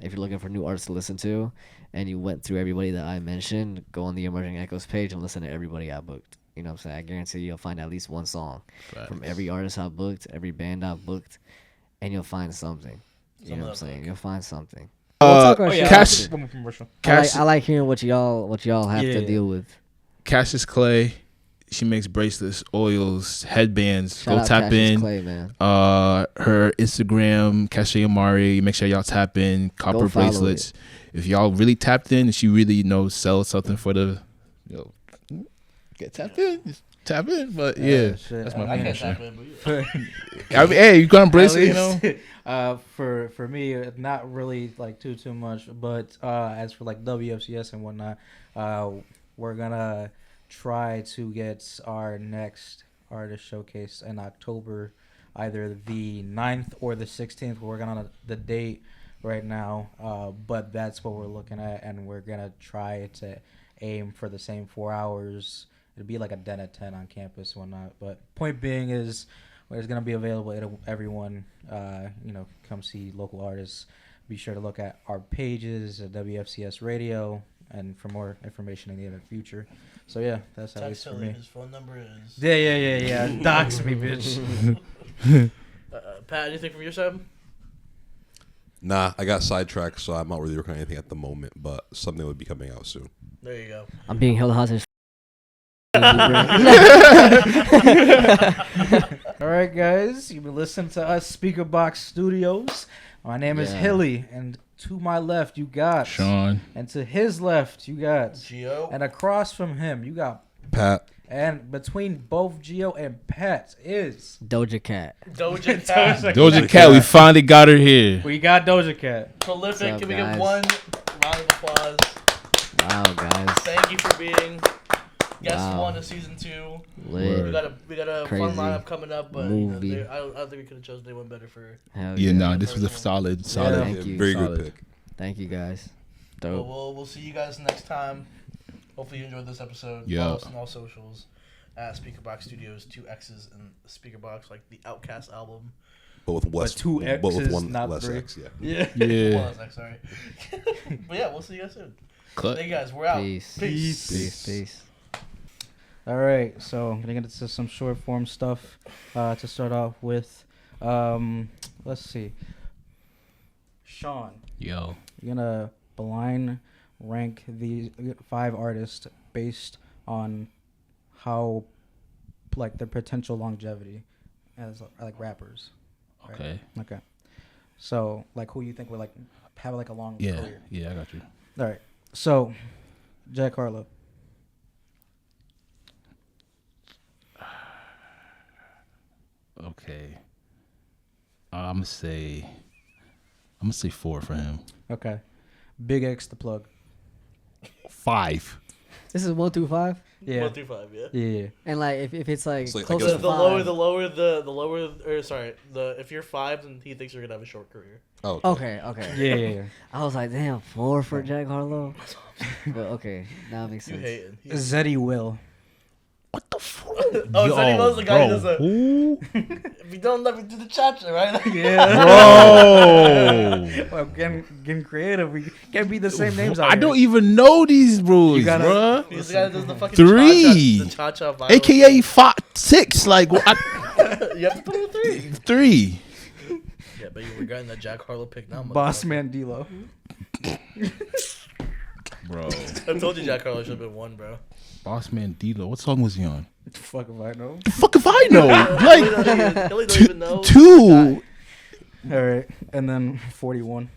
If you're looking for new artists to listen to and you went through everybody that I mentioned, go on the Emerging Echoes page and listen to everybody I booked. You know what I'm saying? I guarantee you'll find at least one song from every artist I booked, every band I booked, and you'll find something. You know what I'm saying? You'll find something. Cash- One more commercial. Cash, I like hearing what y'all have to deal with. Cassius Clay, She makes bracelets, oils, headbands. Shout Go out tap Cassius in. Clay, man. Her Instagram, Cache Amari. Make sure y'all tap in. Copper follow bracelets. If y'all really tapped in and she really sells something for the, get tapped in. Just tap in. But yeah, shit. that's my I can't opinion. tap in, but I mean, hey, you got a At bracelet, you least, know? for me, not really like too much, but as for like WFCS and whatnot, we're gonna try to get our next artist showcase in October, either the 9th or the 16th. We're working on the date right now, but that's what we're looking at, and we're gonna try to aim for the same 4 hours. It'd be like a 10 at 10 on campus and whatnot, but point being is it's going to be available to everyone. Come see local artists. Be sure to look at our pages at WFCS Radio and for more information in the near future. So yeah, that's at least for me. His phone number is. Yeah. Dox me, bitch. Pat, anything from your side? Nah, I got sidetracked, so I'm not really working on anything at the moment, but something will be coming out soon. There you go. I'm being held hostage. All right, guys, you've been listening to us, Speaker Box Studios. My name is Hilly, and to my left you got Sean. and to his left you got Gio. and across from him you got Pat. and between both Gio and Pat is Doja Cat. Doja Cat. Doja Cat, we finally got her here. we got Doja Cat. Prolific. What's up, Can we guys? get one round of applause? Wow, guys. Thank you for being guest Wow. 1 of season 2. Lit. We got a Crazy. fun lineup coming up, but Movie. I don't think we could have chosen anyone better for. Hell Yeah, yeah. no, this was a solid. Thank you. Very Solid. good pick. Thank you, guys. But Dope. we'll see you guys next time. Hopefully you enjoyed this episode. Yeah. Follow us on all socials at Speakerbox Studios, 2 X's and Speakerbox, like the Outcast album. But with less, two but with X's, one not less 3. X, yeah. Yeah. Well, that's sorry. But yeah, we'll see you guys soon. Cut. Thank you guys. We're out. Peace. Peace. Peace. All right, so I'm gonna get into some short form stuff to start off with. Let's see, Sean, Yo. you're gonna blind rank these 5 artists based on how like their potential longevity as like rappers. Right? Okay. Okay. So like who you think would like have like a long Yeah. career? Yeah, I got you. All right. So Jack Harlow. Okay. I'm gonna say 4 for him. Okay. Big X the plug. 5. This is 1 through 5, 1 through 5, yeah. Yeah. and like if it's like It's like, I close guess to The 5. lower, if you're 5, then he thinks you're gonna have a short career. Oh, Okay. Yeah. I was like, damn, 4 for Jack Harlow. But okay, now it makes You sense. hating. Zeddy Will. What the fuck? Oh, so he was the guy who does a. Who? If you don't let me do the cha-cha, right? Yeah. Bro. Well, getting creative. We can't be the same names. I don't even know these bros, You gotta- bruh. He's the guy that does the fucking 3. cha-cha viral. AKA 6. Like, You have to put him in 3. 3. Yeah, but you're regretting that Jack Harlow pick now, Boss motherfucker. Man D-Lo. Bro. I told you Jack Harlow should have been 1, bro. Boss Man D-Lo. What song was he on? Fuck if I know. The fuck if I know? Like, Hilly don't even know. 2. All right, and then 41.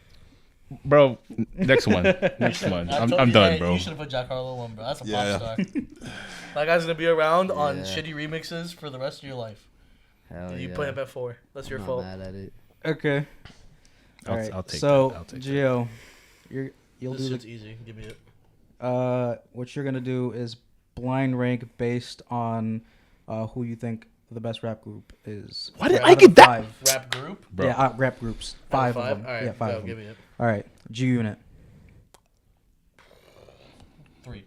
Bro, next one. Next one. I told I'm you, done, hey, bro. You should have put Jack Harlow 1, bro. That's a Yeah. pop star. That guy's gonna be around on Yeah. shitty remixes for the rest of your life. Hell You yeah. put him at 4. That's your I'm fault. not mad at it. Okay. All I'll- right. I'll take so that. I'll take that. Gio, you'll This do shit's easy. Give me it. what you're gonna do is blind rank based on who you think the best rap group is. Why did Out I of get the that? 5. Rap group. Bro. Yeah, rap groups. 5 of them. All right, yeah, 5 go, of them. give me it. All right. G Unit. 3.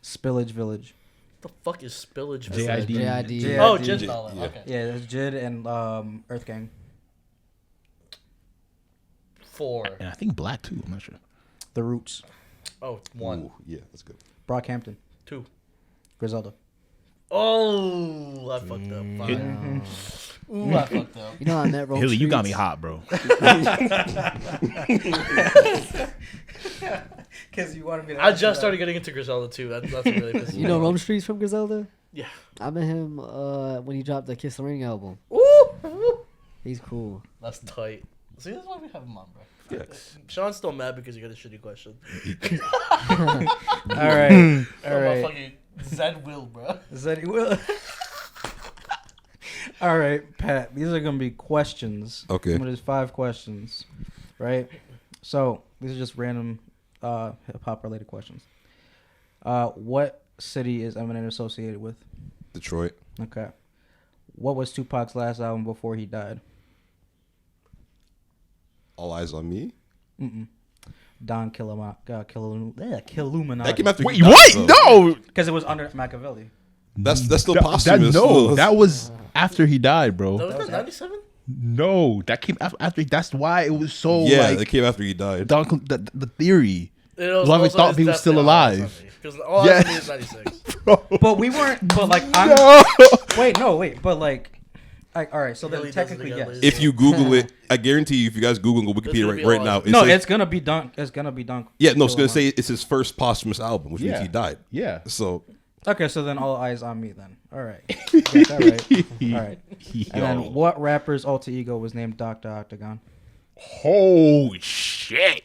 Spillage Village. The fuck is spillage? JID. JID. Oh, JID. Jid Dollar. Yeah. Okay. Yeah, there's Jid and Earth Gang. 4. And I think Black too. I'm not sure. The Roots. Oh, 1. Ooh, yeah, that's good. Brockhampton. 2. Griselda. Oh, I fucked up. 5. Ooh, I fucked up. You know I met Rome Hilly, you got me Streets? hot, bro. Because you wanted me to. I just started getting into Griselda too. That's what really pissed me You know off. Rome Streets from Griselda? Yeah. I met him when he dropped the Kiss the Ring album. Ooh. He's cool. That's tight. See, that's why we have him on, bro. Yes. Sean's still mad because you got a shitty question. All right. All right. Fucking Zed will, bro. Zeddy will. All right, Pat. These are gonna be questions. Okay. There's 5 questions, right? So these are just random hip hop related questions. What city is Eminem associated with? Detroit. Okay. What was Tupac's last album before he died? All Eyes on Me. Don Killuminati. That came after. Wait, he died, what? though. No, Because it was under Machiavelli. That's still that, posthumous. no, that was after he died, That bro. was 97? No, that came after. That's why it was so yeah, like that came after he died. the theory. It was Well, I also thought his he was death still day, alive. Because all Yeah. I is 96. But we weren't. But like, I'm. No. Wait. But like, all right. So then Really doesn't technically, get yes. lazy. If you Google it, I guarantee you, if you guys Google and go gonna Wikipedia be right all now, eyes. it No, says- it's gonna be Don. It's gonna be Don. yeah, no, it's gonna Killuminati. say it's his first posthumous album, which means Yeah. he died. Yeah. So Okay, so then all eyes on me then. All right. Got that right. All right. And then what rapper's alter ego was named Dr. Octagon? Oh shit!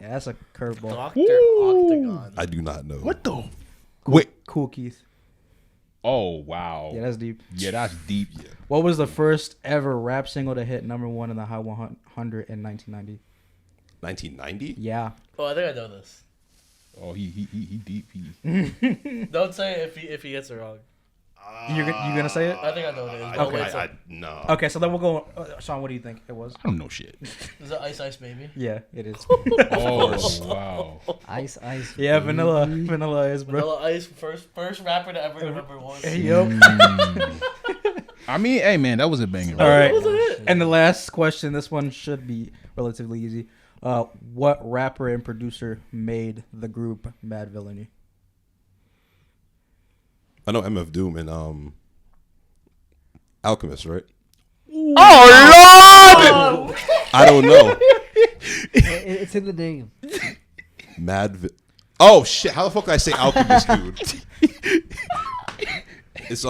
Yeah, that's a curveball. Dr. Woo. Octagon. I do not know. What the? Wait. Cool Keith. Oh wow. Yeah, that's deep. Yeah, that's deep. Yeah. What was the first ever rap single to hit #1 in the Hot 100 in 1990? 1990? Yeah. Oh, I think I know this. Oh, he deep. He. Don't say it if he gets it wrong. You gonna say it? I think I know what it is. Okay. Oh, wait, so- No. Okay, so then we'll go. Sean, what do you think it was? I don't know shit. Is it Ice Ice Baby? Yeah, it is. Oh wow. Ice. Yeah, Vanilla is, bro. Vanilla Ice, first rapper to ever go #1. Hey, yo. I mean, hey man, that was a banger. All right. That was it. And the last question, this one should be relatively easy. What rapper and producer made the group Mad Villainy? I know MF Doom and Alchemist, right? Oh lord! I don't know. It's in the name. Oh shit! How the fuck did I say Alchemist, dude? It's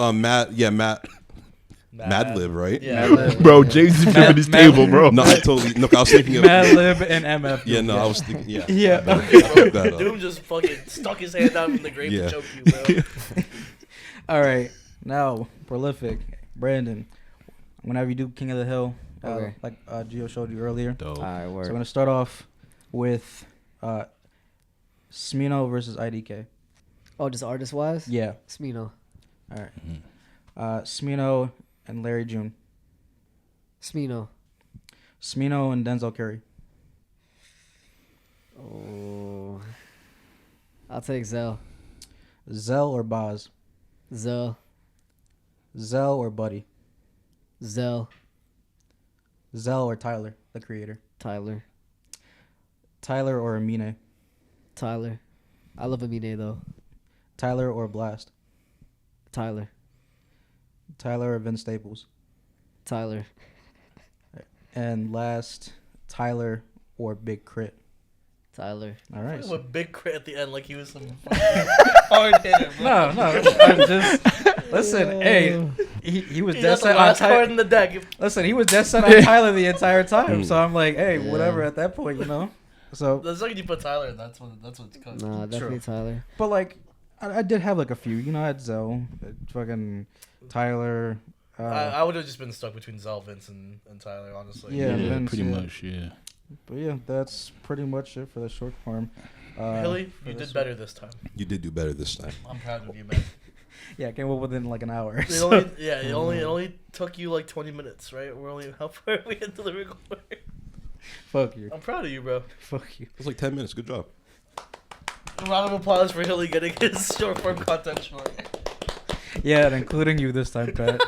Madlib, right? Yeah. Bro, James is flipping his table, bro. No, I totally. No, I was thinking of. Madlib and MF. Yeah, no, I was thinking. Yeah. Yeah. I fucked that up. Doom just fucking stuck his hand out from the grave Yeah. to choke you, bro. All right. Now, prolific Brandon. Whenever you do King of the Hill, Okay. like Gio showed you earlier. Dope. All right, So word. I'm gonna start off with Smino versus IDK. Oh, just artist wise? Yeah. Smino. All right. Smino and Larry June. Smino. Smino and Denzel Curry. Oh. I'll take Zell. Zell or Boz. Zell. Zell or Buddy. Zell. Zell or Tyler, the creator. Tyler. Tyler or Amine. Tyler. I love Amine though. Tyler or Blast. Tyler. Tyler or Vince Staples. Tyler. And last, Tyler or Big Crit. Tyler. All right. so- With big crit at the end, like he was some fucking hard hitter, bro. No, I'm just listen. Hey, he was He dead got the set on last card Tyler. in the deck. Listen, he was dead set on Tyler the entire time. So I'm like, hey, Yeah. whatever. At that point, you know. So, The second you put Tyler in, that's what it's called. Nah, definitely Tyler. but like, I did have like a few. You know, I had Zell, fucking Tyler. I would have just been stuck between Zell, Vince, and Tyler, honestly. Yeah, Yeah, Vince, pretty yeah. much. Yeah. But yeah, that's pretty much it for the short form. Hilly, for you this did better this time. You did do better this time. I'm proud of you, man. Yeah, I came up within like an hour. It so- only, it only took you like 20 minutes, right? We're only how far we into the record. Fuck you. I'm proud of you, bro. Fuck you. It was like 10 minutes. Good job. A round of applause for Hilly getting his short form content short. Yeah, and including you this time, Pat.